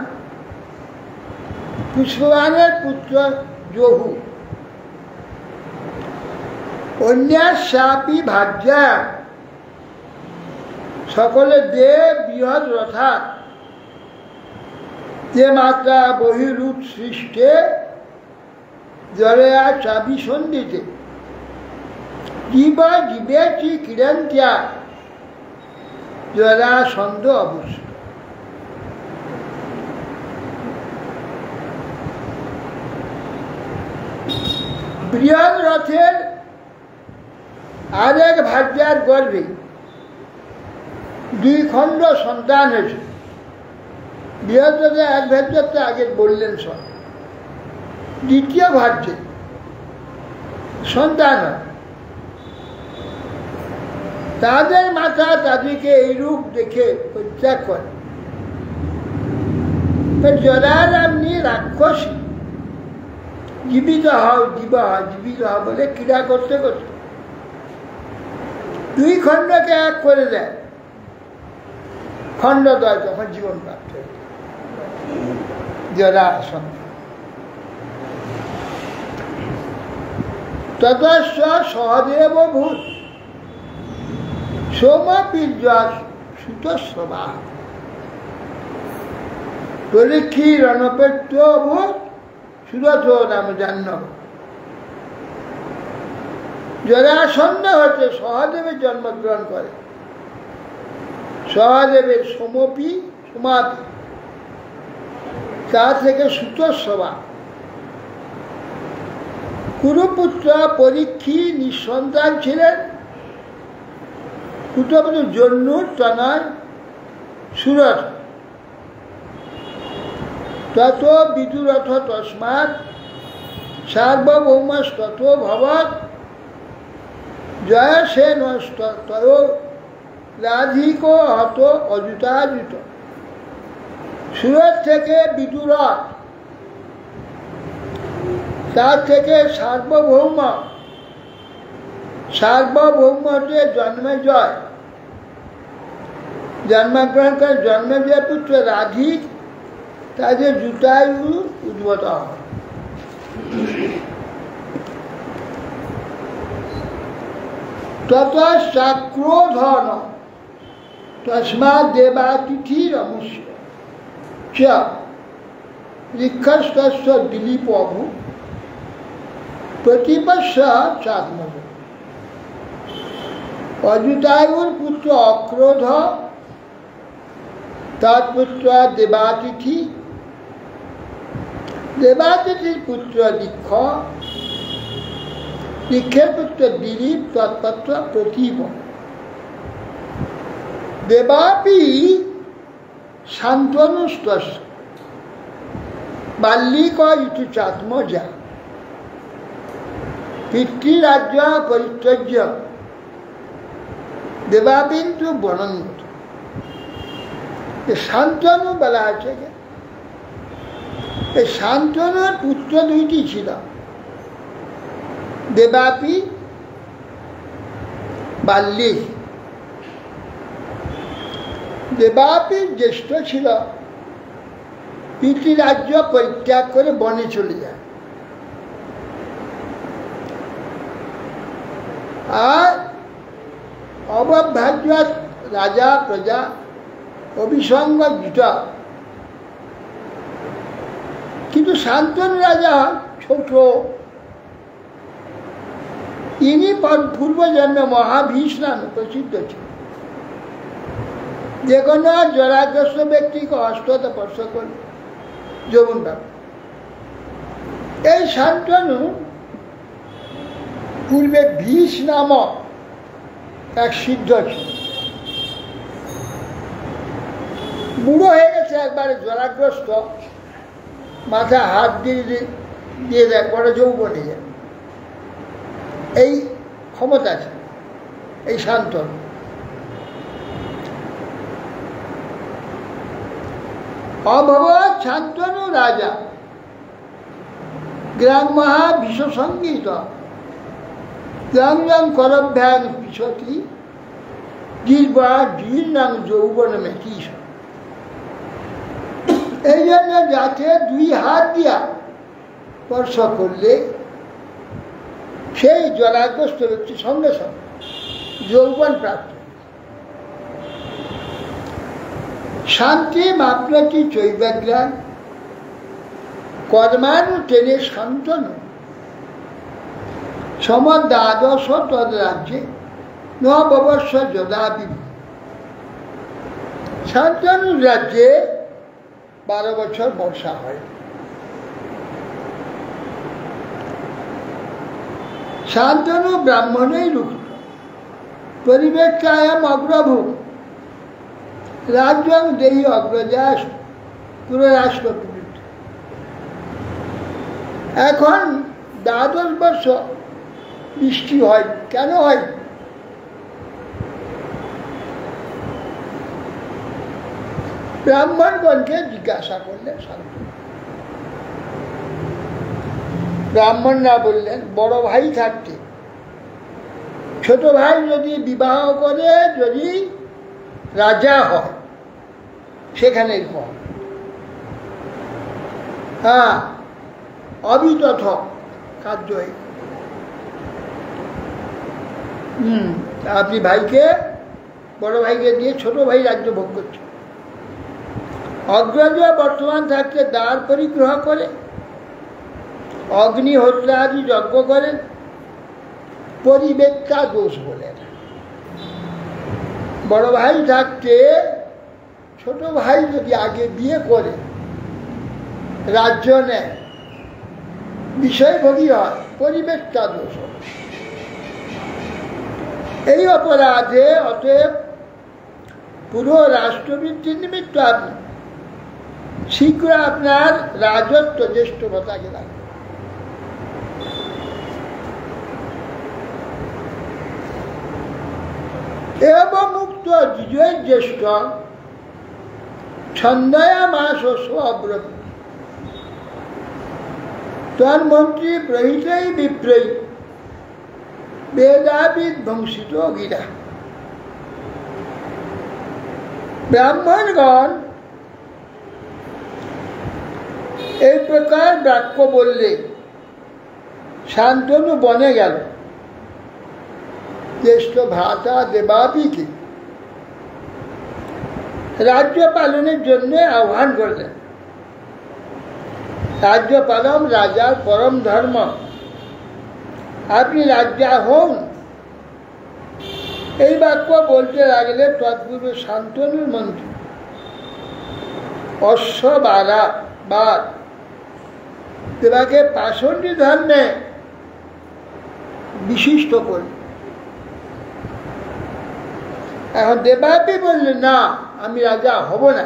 পুষ্পবানের পুত্র জহু। অন্যাসাপি ভাজ্যা সকলে দেব বৃহৎ রথা যে মাত্রা বহিরূপ সৃষ্টে জয়া চাবি সন্ধিতে জীবা জীবেচি কিরন্ত্যা জরা ছন্দ অবশ্য। বৃহৎ রথের আরেক ভার্যার গর্ভে 2 খণ্ড সন্তান হয়েছে। বৃহৎ রথে এক ভার্যারটা আগে বললেন সব। দ্বিতীয় ভার্যে সন্তান হয়। তাদের মাথা তাদেরকে এইরূপ দেখে পরিত্যাগ করে। জরার আপনি রাক্ষসী জীবিত হও, জীবিত হও বলে ক্রীড়া করতে করতে 2 খণ্ডকে এক করে দেয়। খণ্ডদ্বয় তখন জীবন প্রাপ্ত জরা সন্তান। ততস্য সহদেব ভূত সোমবীর্য সুতস্রবা পরীক্ষী রণপেত্য ভূত সুরথ নাম জান্ন। জরাসন্ধ হতে সহদেবের জন্মগ্রহণ করে। সহদেবের সোমাপি তা থেকে সুতস্রবা। কুরুপুত্র পরীক্ষী নিঃসন্তান ছিলেন। পুত্রপুত্র জন্নুর তনয় সুরথ। তত বিদুরথ তস্মাৎ সার্বভৌমস্তত ভবৎ জয়সেন তয় রাধিক হত অযুতাযুত। সুরত থেকে বিদুরথ, তার থেকে সার্বভৌম হতে জন্মেজয় জন্মগ্রহণ করে। জন্মেজয় পুত্র রাধিক তাদের জুতায়ু উদ্ভূত হয়। তত চাক্রোধন तस्मात् देवातिथिरमुष्य च ऋक्षस्तस्य दिलीपोऽभु प्रतिपश्य चात्मज। अजुतायुर पुत्र अक्रोध तत्पुत्र देवातिथि, देवातिथि पुत्र ऋक्ष, ऋक्षेर पुत्र दिलीप तत्पुत्र प्रतीप। देवापि शान्तनुस्तस्य बाल्लिक ऋतुचात्मजा पितृराज्य परित्यज्य देवापिन्तु বনঙ্গত। শান্তনু বলা আছে, এই শান্তনুর পুত্র দুইটি ছিল, দেবাপি বাল্লিক। দেবাপির জ্যেষ্ঠ ছিল, পিতৃরাজ্য পরিত্যাগ করে বনে চলে যায়। আর অবভাজ্য রাজা প্রজা অভিসঙ্গ জুটা, কিন্তু শান্তনু রাজা ছোট। ইনি পূর্বজন্মে মহাভীষ্ণ প্রসিদ্ধ ছিল। যে কোনো জরাগ্রস্ত ব্যক্তিকে অষ্টত স্পর্শ করলে যৌবন পাবে। এই শান্তনু পূর্বে ভীষ নামক এক সিদ্ধ ছিল, বুড়ো হয়ে গেছে, একবারে জরাগ্রস্ত, মাথা হাত দিয়ে দেয়, বড় যৌবনে যায়। এই ক্ষমতা আছে এই শান্তনু। অভবৎ শান্তনু রাজা গ্রাম্যা বিশ্বসঙ্গীত গ্রাম্যাং করভ্যাং পিছতি জীর্বা জীর্ণাং যৌবনমে কিস। এই জন্য যাতে দুই হাত দিয়া স্পর্শ করলে সেই জলাগ্রস্ত ব্যক্তি সঙ্গে সঙ্গে যৌবন প্রাপ্ত। শান্তি মাপ্নতি চৈবাগ্রাম কর্মাণু টেনে শান্তনু সমদ্বাদশ তদ রাজ্যে নববর্ষ যদাপি। শান্তনুর রাজ্যে 12 বছর বর্ষা হয়। শান্তনু ব্রাহ্মণেই রুক্ত পরিবেক্ষায়াম অগ্রভূ রাজ্যং দেহি অগ্রজাস পুররাষ্ট্র প্রবৃত্ত। এখন 12 বর্ষ বৃষ্টি হয়, কেন হয়? ব্রাহ্মণগণকে জিজ্ঞাসা করলেন শান্তনু। ব্রাহ্মণরা বললেন, বড় ভাই থাকতে ছোট ভাই যদি বিবাহ করে, যদি রাজা হয়, সেখানে কম। হ্যাঁ, অবিতথ কার্য। আপনি ভাইকে, বড় ভাইকে দিয়ে ছোট ভাই রাজ্য ভোগ করছে। অগ্রজ বর্তমান থাকতে দ্বার পরিগ্রহ করে, অগ্নিহোত্রাদি যজ্ঞ করেন, পরিবেক্ষা দোষ বলেন। বড় ভাই থাকতে ছোট ভাই যদি আগে বিয়ে করে রাজ্য নেয়, বিষয়ভোগী হয়, পরিবেক্ষা দোষ। এই অপরাধে অতএব পুরো রাষ্ট্রবৃদ্ধির নিমিত্ত আপনি শীঘ্র আপনার রাজত্ব জ্যেষ্ঠতাকে রাখবেন। এবং মুক্ত বিজয় জ্যেষ্ঠ ছন্দয়া মাস অব্রত তন্মন্ত্রী প্রহিতই বিপ্রয়ী বেদাবিদ ধ্বংসিত গিরা। ব্রাহ্মণগণ এই প্রকার বাক্য বললে শান্তনু বনে গেল। জ্যেষ্ঠ ভ্রাতা দেবাপিকে রাজ্য পালনের জন্য আহ্বান করলেন। রাজ্য পালন রাজার পরম ধর্ম, আপনি রাজা হন। এই বাক্য বলতে লাগলে তৎপূর্বে শান্তনুর মন্ত্রী অশ্ববার দেবাকে পাষণ্ডী ধর্মে বিশিষ্ট করল। এখন দেবাপি বললেন, না, আমি রাজা হব না।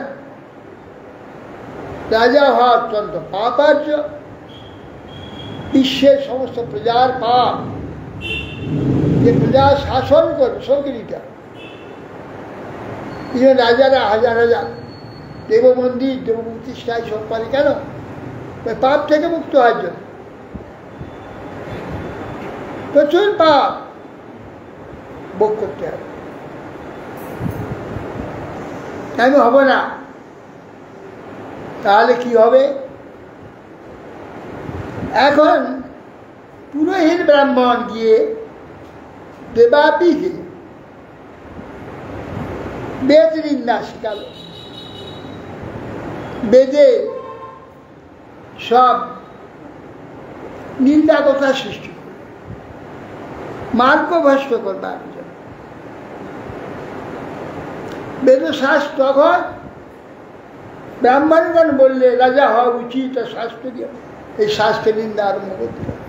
রাজা হওয়া অত্যন্ত পাপার্য, বিশ্বের সমস্ত প্রজার পাপ, যে প্রজা শাসন করবে সৌকরিকা। রাজারা হাজার হাজার দেব মন্দির দেব প্রতিষ্ঠায় সব পারে কেন? পাপ থেকে মুক্ত হওয়ার জন্য। প্রচুর পাপ ভোগ করতে হবে। আমি হব না। তাহলে কি হবে? এখন পুরোহিত ব্রাহ্মণ গিয়ে দেবাপিকে বেদ নিন্দা শিখাল। বেদে সব নিন্দা কথা সৃষ্টি করে মার্গভ্রষ্ট করবার জন্য। বেদশাস্ত্র তখন ব্রাহ্মণগণ বললে রাজা হওয়া উচিত, শাস্ত্র দিয়ে এই শাস্ত্রের নিন্দা আরম্ভ করতে হবে।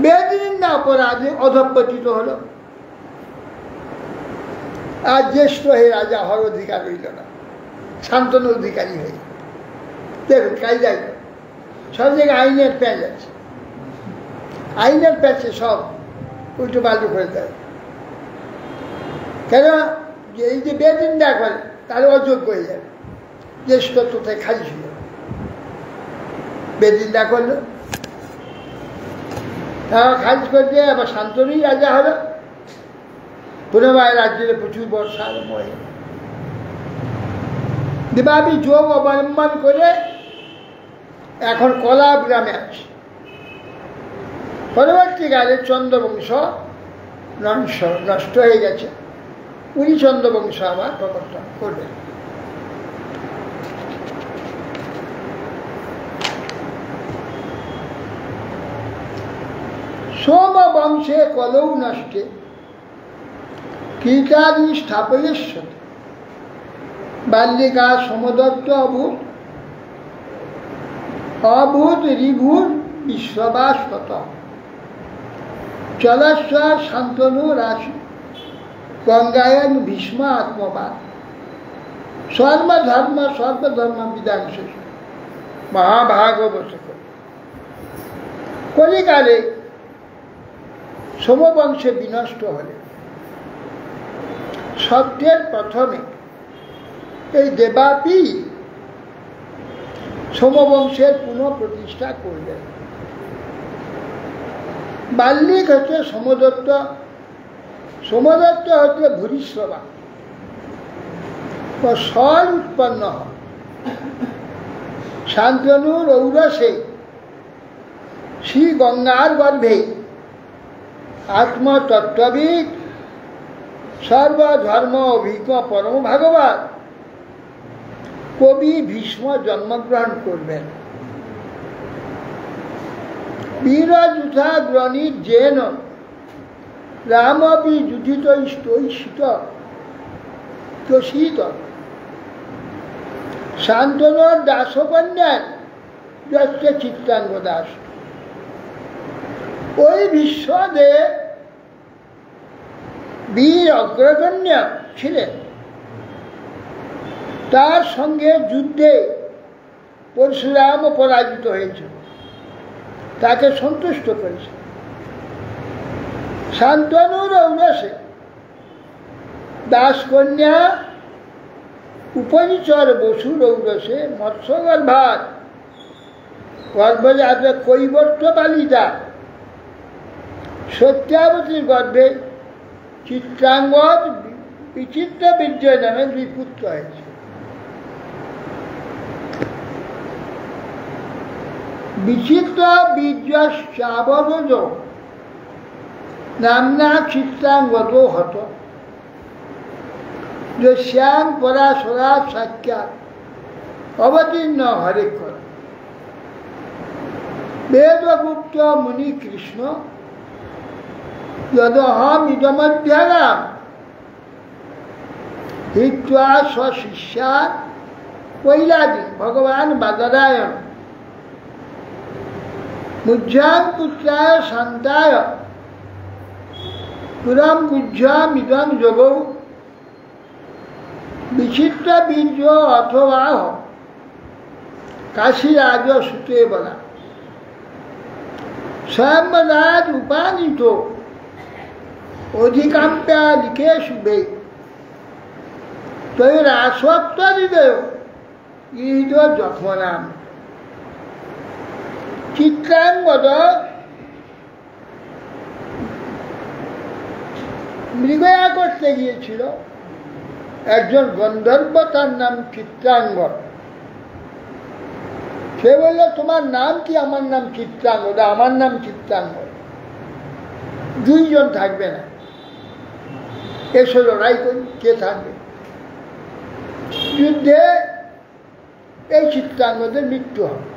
বেদ নিন্দা অপরাধে অধঃপতিত হল, আর জ্যেষ্ঠ হয়ে রাজা হওয়ার অধিকার রইল না, শান্তনু অধিকারী হয়ে। দেখুন কায়দায় সব জায়গায় আইনের প্যাঁচ আছে, আইনের প্যাঁচে সব উল্টো পাল্টো করে দেয়। কেন? এই যে বেদ নিন্দা করে তাহলে অযোগ্য হয়ে যাবে, জ্যেষ্ঠত্বতে খারিজ হয়ে যাবে। বেদ নিন্দা করলো, তারা খারিজ করে দিয়ে আবার শান্তনুই রাজা হলো। পুনরায় রাজ্যে প্রচুর বর্ষা আরম্ভ হয়ে গেল। দেবাপি যোগ অবলম্বন করে এখন কলাব গ্রামে আছে। পরবর্তীকালে চন্দ্রবংশ নষ্ট হয়ে গেছে, উনি চন্দ্রবংশ আবার প্রবর্তন করবেন। সোম বংশে কলৌ নষ্টে কীটাদি স্থাপয়স্য বাল্যিকা সমদত্ত অভূত রিভুর বিশ্ববাসত চলস্বর শান্তনু রাশি গঙ্গায়ন ভীষ্ম আত্মবাদ সর্বধর্ম বিধান শেষ মহাভাগবত। কলিকালে সোমবংশে বিনষ্ট হলে সত্যের প্রথমে এই দেবাপি সোমবংশের পুনঃপ্রতিষ্ঠা করলেন। বাল্মিক হচ্ছে সোমদত্ত, সোমদত্ত হচ্ছে ভূরিশ্রবা, স্বর উৎপন্ন হয় শান্তনুর ঔরসে শ্রী গঙ্গার গর্ভে আত্মতত্ত্ববিদ সর্বধর্ম অভিজ্ঞ পরম ভাগবত কবি ভীষ্ম জন্মগ্রহণ করবেন। বীরযুথা গ্রণিত জেন রামপি যুধিত স্তৈষিত শীত শান্তনুর দাসকন্যার যচ্ছে চিত্রাঙ্গ দাস। ওই বিশ্বদেব বীর অগ্রগণ্য ছিলেন, তার সঙ্গে যুদ্ধে পরশুরাম পরাজিত হয়েছে, তাকে সন্তুষ্ট করেছে। শান্তনুর ঔরসে দাসকন্যা উপনিচর বসুর ঔরসে মৎস্যগর্ভার গর্ভজাত কৈবর্ত বালিতা সত্যাবতীর গর্ভে চিত্রাঙ্গদ বিচিত্র বিজয় নামে দুই পুত্র হয়েছে। বিচিত্র বীর্যশ্চাবরোজ নামনা চিত্রাঙ্গদ হত। শ্যাম পরা সদা সাক্ষাৎ অবতীর্ণ হরে কর বেদগুপ্ত মুনি কৃষ্ণ যদহম ইদমধ্যারাম হিত্বা স্বশিষ্যাৎ কৈলাদি ভগবান বাদরায়ণ মুজ্জাং পুত্রায় শান্তায় পুরম গুজ্জামিদং যোগৌ বিচিত্র বীর্য অথবা কাশীরাজ সুতে বলা স্বয়ংবরাজ উপানীত অধিকাম্প্যা লিখে শুভে তৈরাসক্ত হৃদয় ঈদ যথনাম চিত্রাঙ্গদ মৃগয়া করতে গিয়েছিল একজন গন্ধর্ব, তার নাম চিত্রাঙ্গদ। সে বলল, তোমার নাম কি? আমার নাম চিত্রাঙ্গদ। আমার নাম চিত্রাঙ্গদ। দুইজন থাকবে না, এসে লড়াই করি, কে থাকবে? যুদ্ধে এই চিত্রাঙ্গদের মৃত্যু হবে,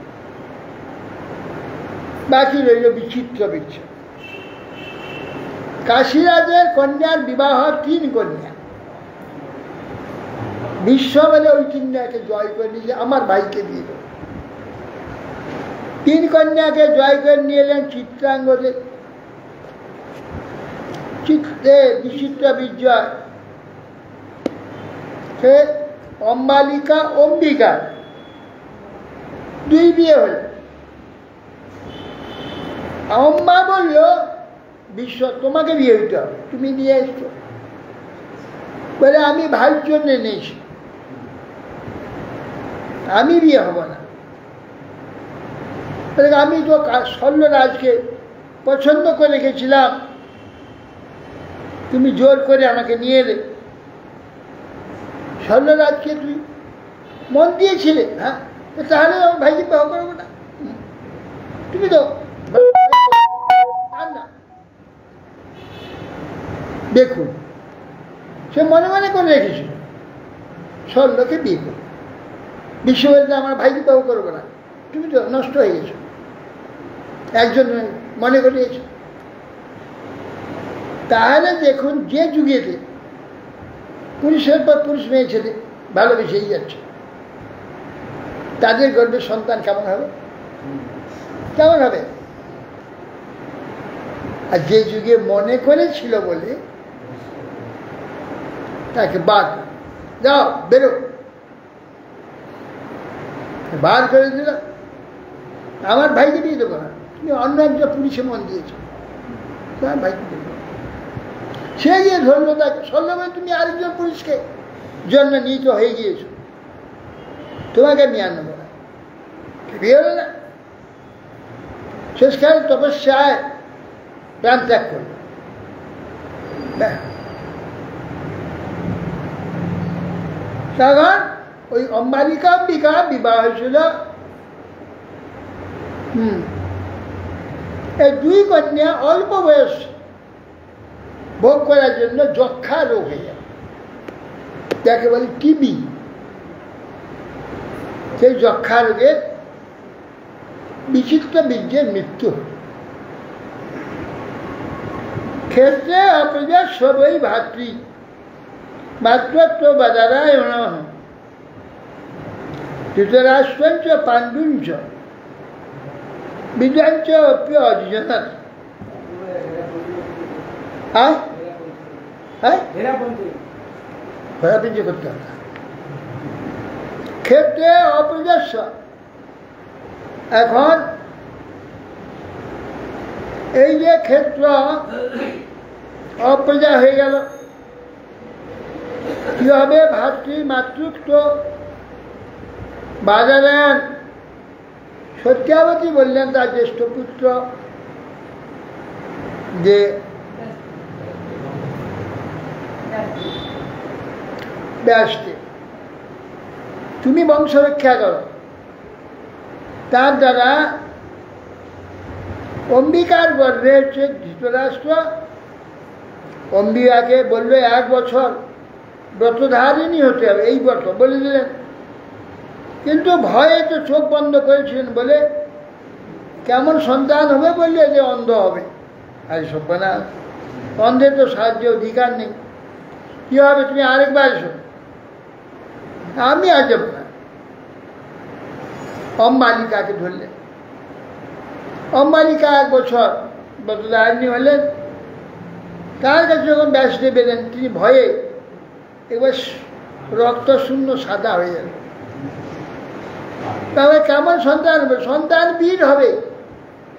বাকি রইল বিচিত্র বিচ্ছেদ। কাশীরাজের কন্যার বিবাহ 3 কন্যা। বিশ্ব বলে ওই কন্যাকে জয় করে নিয়ে আমার ভাইকে দিয়ে দেব। 3 কন্যাকে জয় করে নিয়ে এলেন চিত্রাঙ্গদের চিত্তে বিচিত্র বিজয়। সে অম্বালিকা অম্বিকা 2 বিয়ে হল। অম্বা বলল, বিশ্ব তোমাকে বিয়ে হইতে হবে, তুমি নিয়ে এসছো। বলে, আমি ভাইয়ের জন্য নিয়েছি, আমি বিয়ে হব না। বলে, আমি তো শল্যরাজকে পছন্দ করে রেখেছিলাম, তুমি জোর করে আমাকে নিয়ে এলে। শল্যরাজকে তুই মন দিয়েছিলে? হ্যাঁ, তাহলে আমার ভাইকে বিবাহ করবো না। তুমি তো না। দেখুন, সে মনে মনে করে রেখেছিল শল্যকে বিয়ে করবে। বিশ্ব বলতে আমার ভাইকে বিবাহ করবো না, তুমি তো নষ্ট হয়ে গেছো, একজন মনে করিয়েছ। তাহলে দেখুন, যে যুগেতে পুরুষের পর পুরুষ মেয়ে ছেলে ভালোবেসেই যাচ্ছে, তাদের গর্ভের সন্তান কেমন হবে? কেমন হবে? আর যে যুগে মনে করেছিল বলে তাকে বাদ, যাও বেরো, বার করে দিল। আমার ভাইকে দিয়ে দেবো না, তুমি অন্য একটা পুলিশে মন দিয়েছ, তোমার ভাইকে দেবো। সে গিয়ে ধরলো তাকে, সল্লভাবে তুমি আরেকজন পুলিশকে জন্য নিহিত হয়ে গিয়েছ, তোমাকে আমি আর নেবো না। বিয়ে হলো না। শেষকালে তপস্যায় প্রাণ ত্যাগ করল। তখন ওই অম্বালিকা অম্বিকা বিবাহ হয়েছিল। এই 2 কন্যা অল্প বয়স ভোগ করার জন্য যক্ষা রোগ হয়ে যায়, যাকে বলে টিবি। সেই যক্ষা রোগে বিচিত্র বীর্যের মৃত্যু। ক্ষেত্রে অপ্রজা সবই ভাতৃ মাতৃত্ব বাদারায়ণ ধৃতরাষ্ট্রঞ্চ পাণ্ডুঞ্চ বিদ্যাঞ্চ অপ্য অর্জুনাৎ। হেরাপিঞ্চ করতে হবে। ক্ষেত্রে অপ্রজস্ব, এখন এই যে ক্ষেত্র অপ্রজা হয়ে গেল, কি হবে? ভাতৃ মাতৃত্ব বাজারেন। সত্যাবতী বললেন তার জ্যেষ্ঠ পুত্র যে ব্যাসকে, তুমি বংশ রক্ষা করো। তার দ্বারা অম্বিকার গর্ভে হচ্ছে ধৃতরাষ্ট্র। অম্বিকাকে বলল 1 বছর ব্রতধারিণী হতে হবে, এই ব্রত বলে দিলেন। কিন্তু ভয়ে তো চোখ বন্ধ করেছিলেন বলে কেমন সন্তান হবে বললে যে অন্ধ হবে। আর সব না, অন্ধের তো সাহায্য অধিকার নেই। কি হবে, তুমি আরেকবার এসো। আমি আর যাব না। অম্বালিকাকে ধরলেন। অম্বালিকা 1 বছর ব্রতধারিণী হলেন। তার কাছে যখন ব্যাসদেব এলেন, তিনি ভয়ে এবার রক্ত শূন্য সাদা হয়ে গেল। তবে কেমন সন্তান হবে? সন্তান বীর হবে,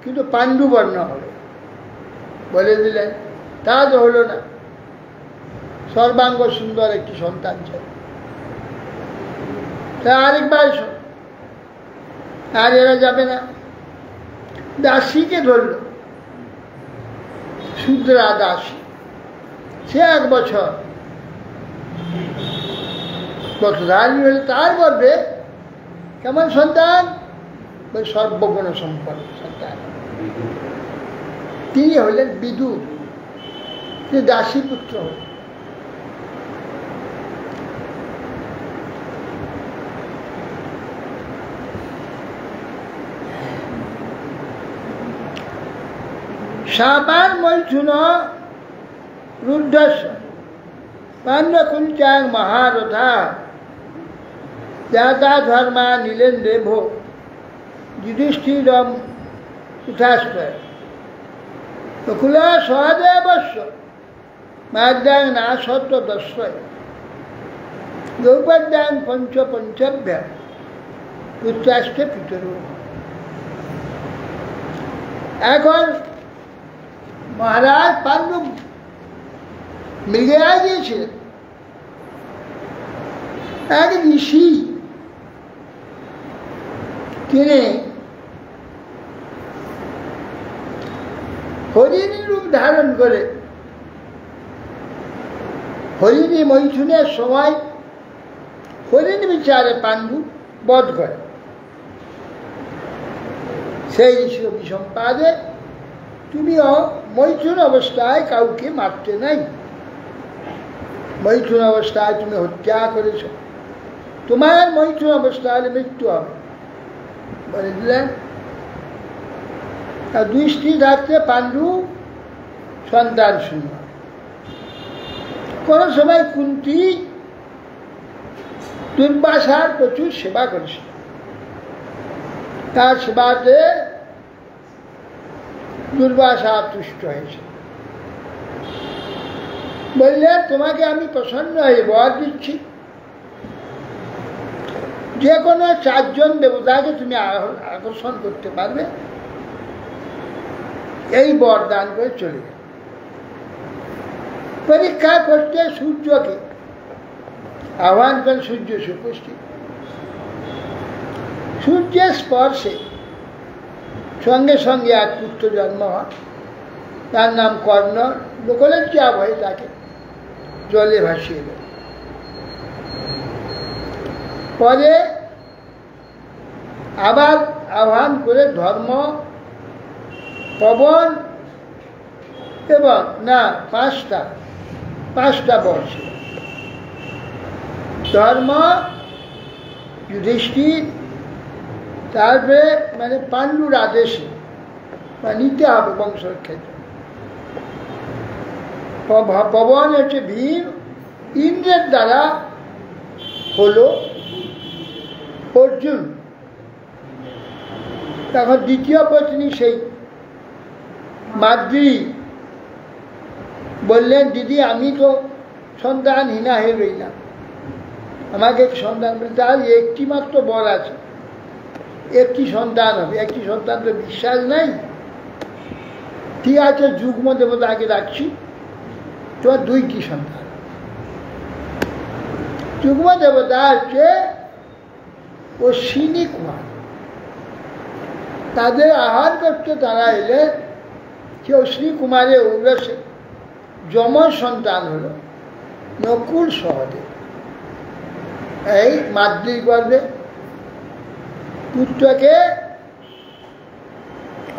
কিন্তু পাণ্ডুবর্ণ হবে বলে দিলেন। তা তো হলো না, সর্বাঙ্গ সুন্দর একটি সন্তান চাই। তা আরেকবার এসো। আর এরা যাবে না। দাসীকে ধরল, শুদ্রা দাসী। সে 1 বছর ব্রতধারিণী হলে তার গর্ভে কেমন সন্তান? সর্বগুণ সম্পন্ন সন্তান। তিনি হলেন বিদুর, তিনি দাসী পুত্র হলেন। সাবান মৈথুন রুদ্ধস্য পাণ্ডকুঞ্চাং মহারথা জাতা ধর্মা নীলেন্দ্রে ভো যুধিষ্ঠিরম উঠাশ্রয় নকুল সহদেবস্য মাদ্যাং নাশত্ব দস্যয় দ্রৌপদ্যাং পঞ্চভ্য পুত্রাষ্টে পিতরু। এখন মহারাজ পাণ্ডু মৃগে গিয়েছিলেন। এক ঋষি, তিনি হরিণী রূপ ধারণ করে হরিণী মৈথুনের সময় হরিণী বিচারে পাণ্ডু বধ করে। সেই ঋষি অভিসম্পাদে তুমিও মৈথুন অবস্থায় কাউকে মারতে নাই, মৈথুন অবস্থায় তুমি হত্যা করেছ, তোমার মৈথুন অবস্থায় মৃত্যু হবে বলে দিলেন। আর 2 স্ত্রী থাকতে পাণ্ডু সন্তান শূন্য। কোন সময় কুন্তী দুর্বাসার প্রচুর সেবা করেছে। তার সেবাতে দুর্বাসা তুষ্ট হয়েছে। বললে তোমাকে আমি প্রসন্ন হয়ে বর দিচ্ছি, যে কোনো 4 জন দেবতাকে তুমি আকর্ষণ করতে পারবে, এই বর দান করে চলে গেল। পরীক্ষা করতে সূর্যকে আহ্বান করে, সূর্য উপস্থিত। সূর্যের স্পর্শে সঙ্গে সঙ্গে 1 পুত্র জন্ম হয়। তার নাম কর্ণ। লোকলজ্জা ভয়ে তাকে জলে ভাসিয়ে দেয়। পরে আবার আহ্বান করে ধর্ম, পবন এবং না 5টা বর্ষ, ধর্ম, যুধিষ্ঠির, তারপরে মানে পাণ্ডুর আদেশে নিতে হবে বংশের ক্ষেত্রে। পবন হচ্ছে ভীম, ইন্দ্রের দ্বারা হলো অর্জুন। তখন দ্বিতীয় পত্নী সেই মাদ্রি বললেন, দিদি আমি তো সন্তানহীনা হয়ে রইলাম, আমাকে সন্তান বলতে। আর একটি মাত্র বর আছে, একটি সন্তান হবে। একটি সন্তান তো বিশ্বাস নাই। ঠিক আছে, যুগ্ম দেবতাকে রাখছি, তোমার 2টি সন্তান। যুগ্ম দেবতা হচ্ছে অশ্বিনী কুমার। তাদের আহার করতে তারা এলে সে অশ্বিনী কুমারের ঔরসে যমজ সন্তান হল নকুল সহদেব। এই মাদ্রির গর্ভে পুত্রকে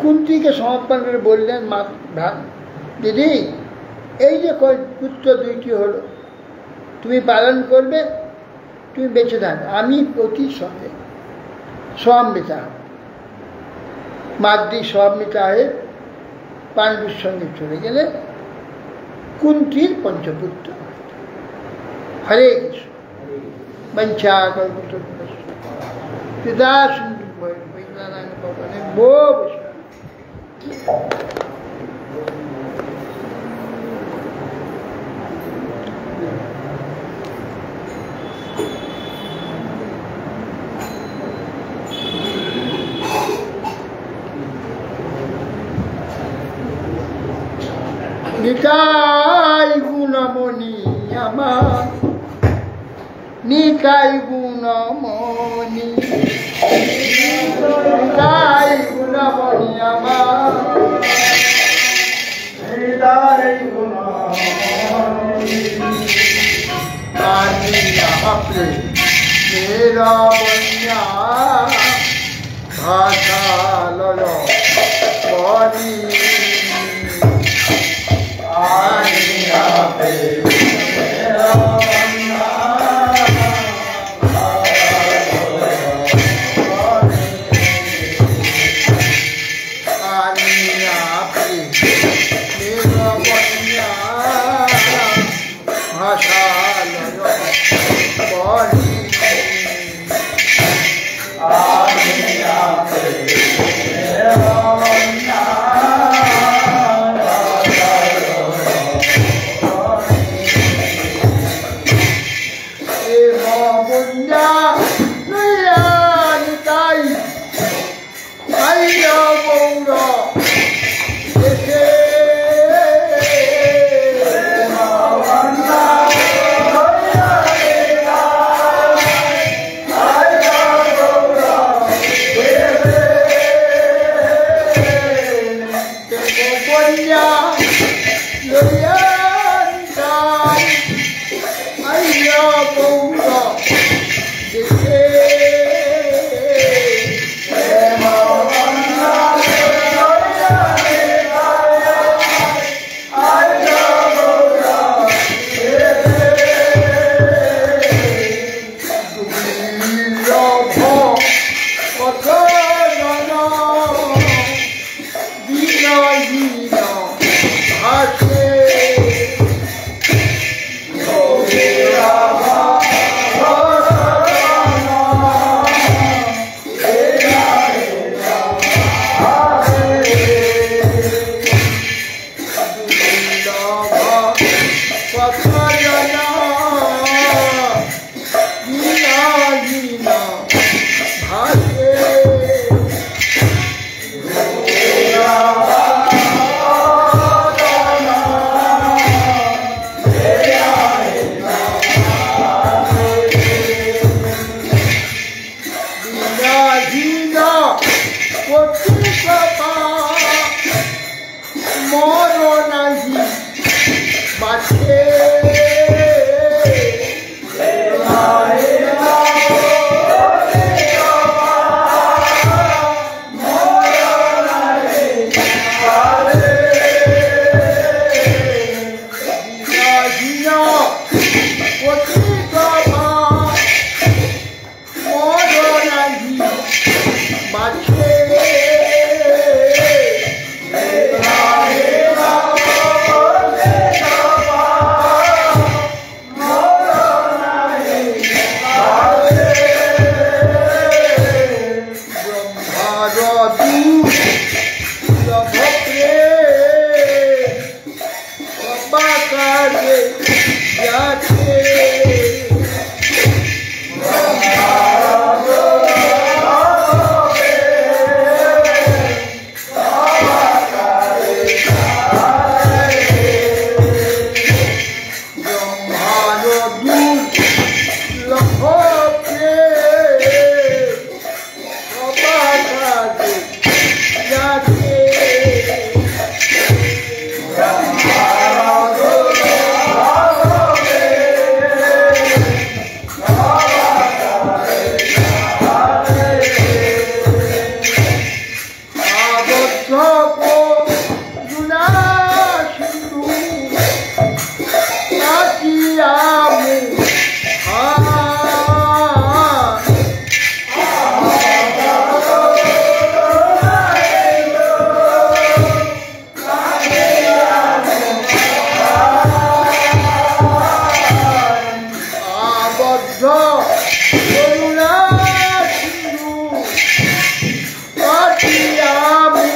কুন্তীকে সমর্পণ করে বললেন, দিদি এই যে পুত্র 2টি হলো, তুমি পালন করবে, তুমি বেঁচে থাকবে। আমি প্রতি সঙ্গে সোয়ামৃতা মাদ্রি সোয়ামৃতা হয়ে পাণ্ডুর সঙ্গে চলে গেলে কুন্তির পঞ্চপুত্র। হরে কৃষ্ণ। বঞ্চা কল্পতরুভ্যশ্চ কৃপা সিন্ধুভ্যো নিতাই গুণমণি আমার, নিতাই গুণমণি, নিতাই গুণমণি আমার, নিতাই গুণমণি। কানিয়া প্রেমেরা বন্যা ভাষালয় বনি, আনিয়া প্রেমেরা বন্যা কৃষ্ণ করুণা সিন্ধু পাতিয়ামু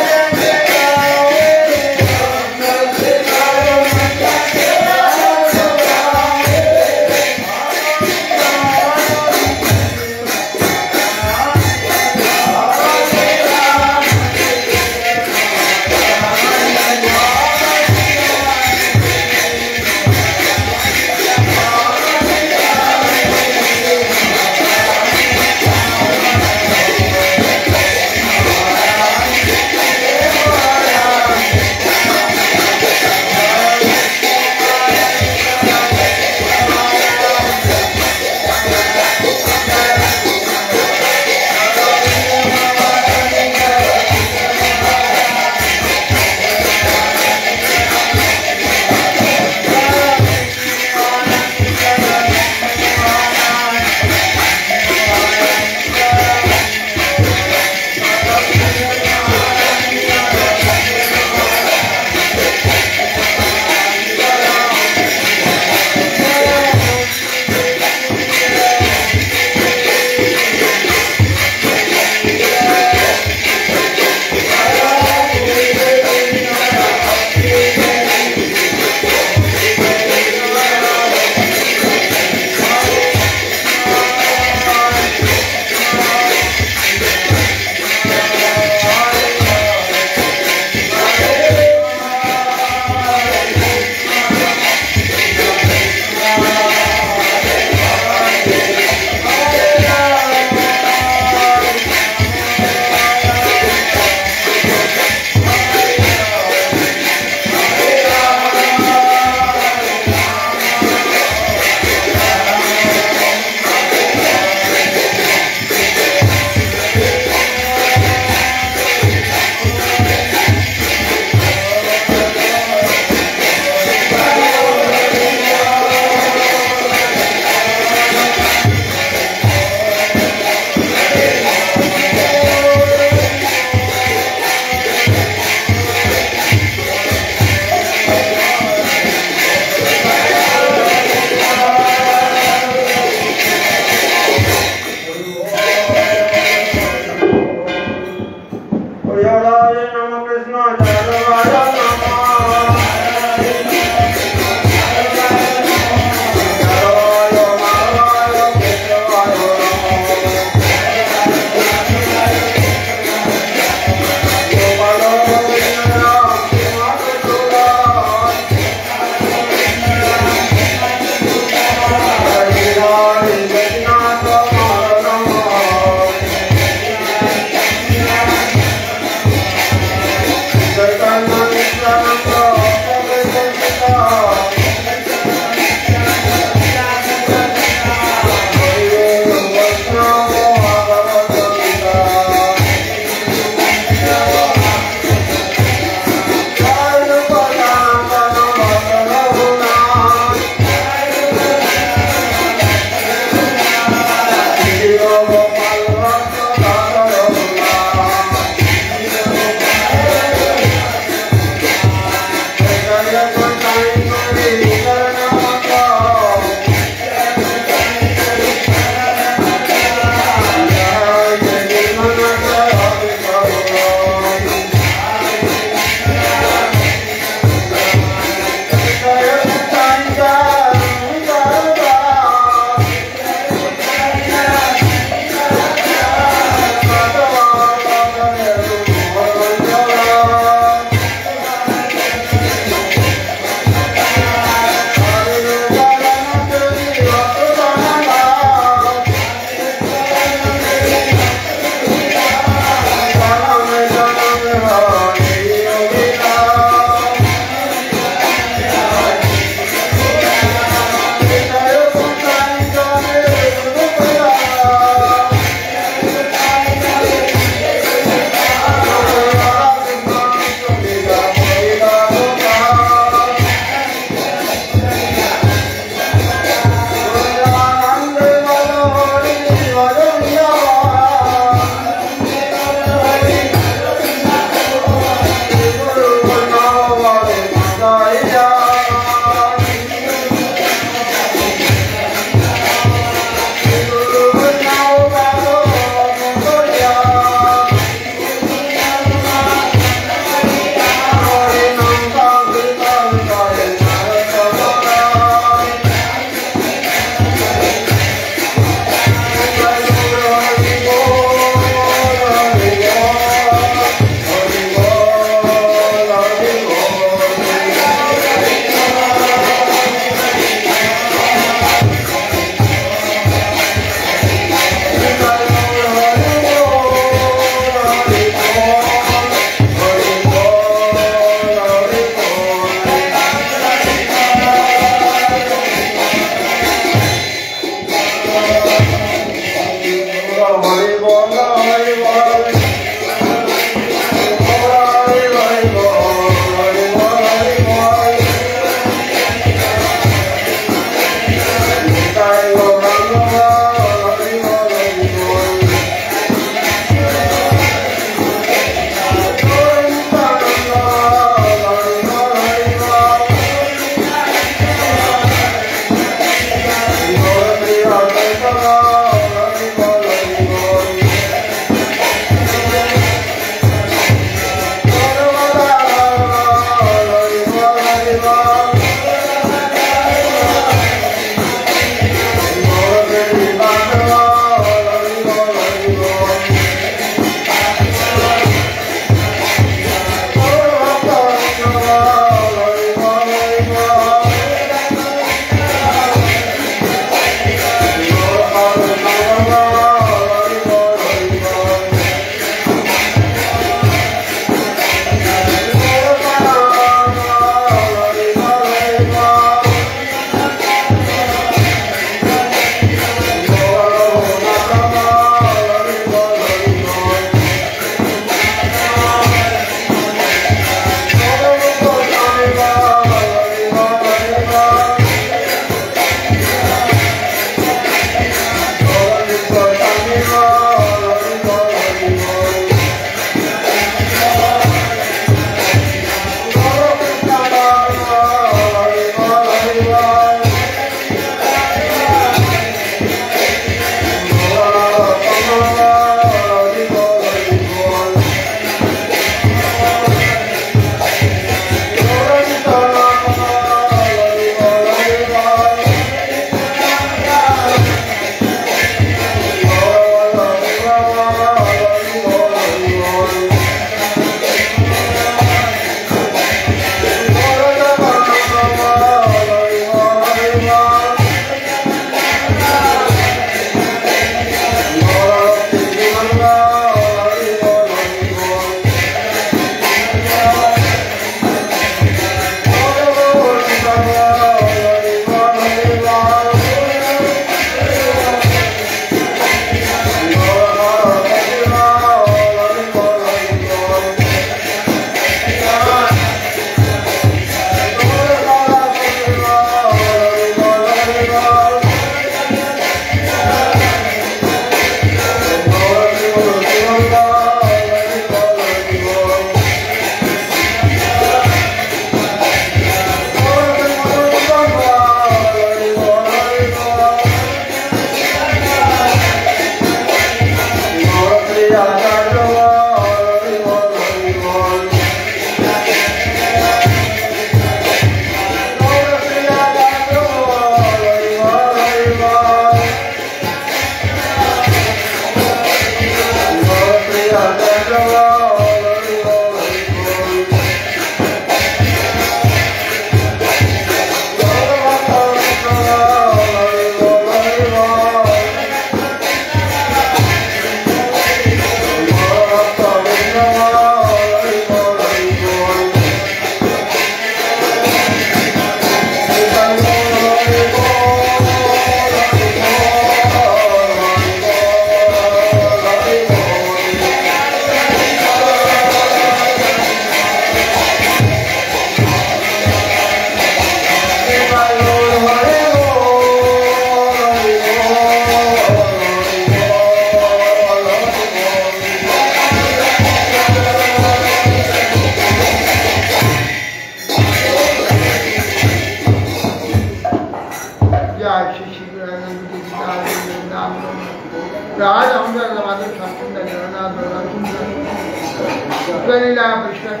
गलीला विश्वास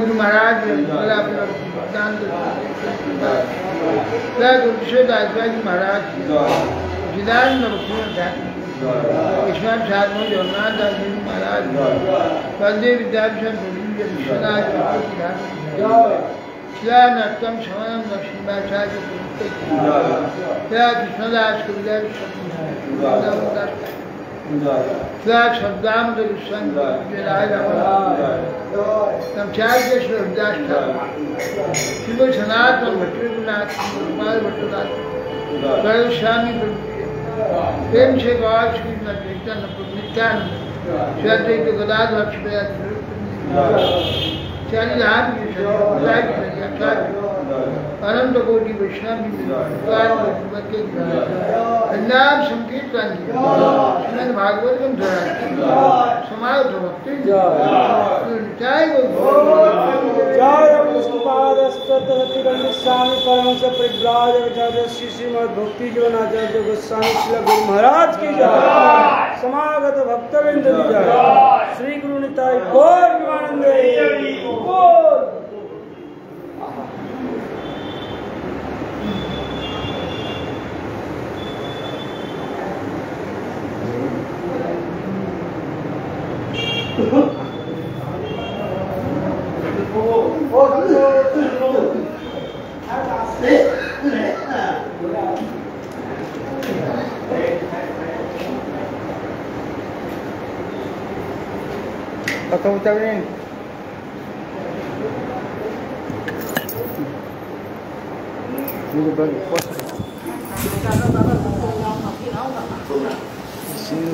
गुरु महाराज दान महाराज जिदान विश्वास साधन जगन्नाथ दास जी महाराज बलदेव विद्याभूषण विश्वनाथ नृत्यम समयम लक्ष्मीचार्य कृष्णदास कविदास शब्दाम चार्य श्रद्धास शिव सनातन भट्टनाथ गोपाल भट्टनाथ स्वामी प्रेम से गौर श्री नित्यानंद श्री गदाधर चालीस अनंत कोटि वैष्णव नाम संकीर्तन श्रीमद भागवतम समाज भक्ति स्वामी परम से परिव्राज श्री श्रीमद भक्ति जीवनाचार्य गोस्वामी श्री गुरु महाराज की जय। समागत भक्तवृंद की जय। श्री गुरु निताई गौर Premanand Kau ucapin. Ini bagi pos. Sini.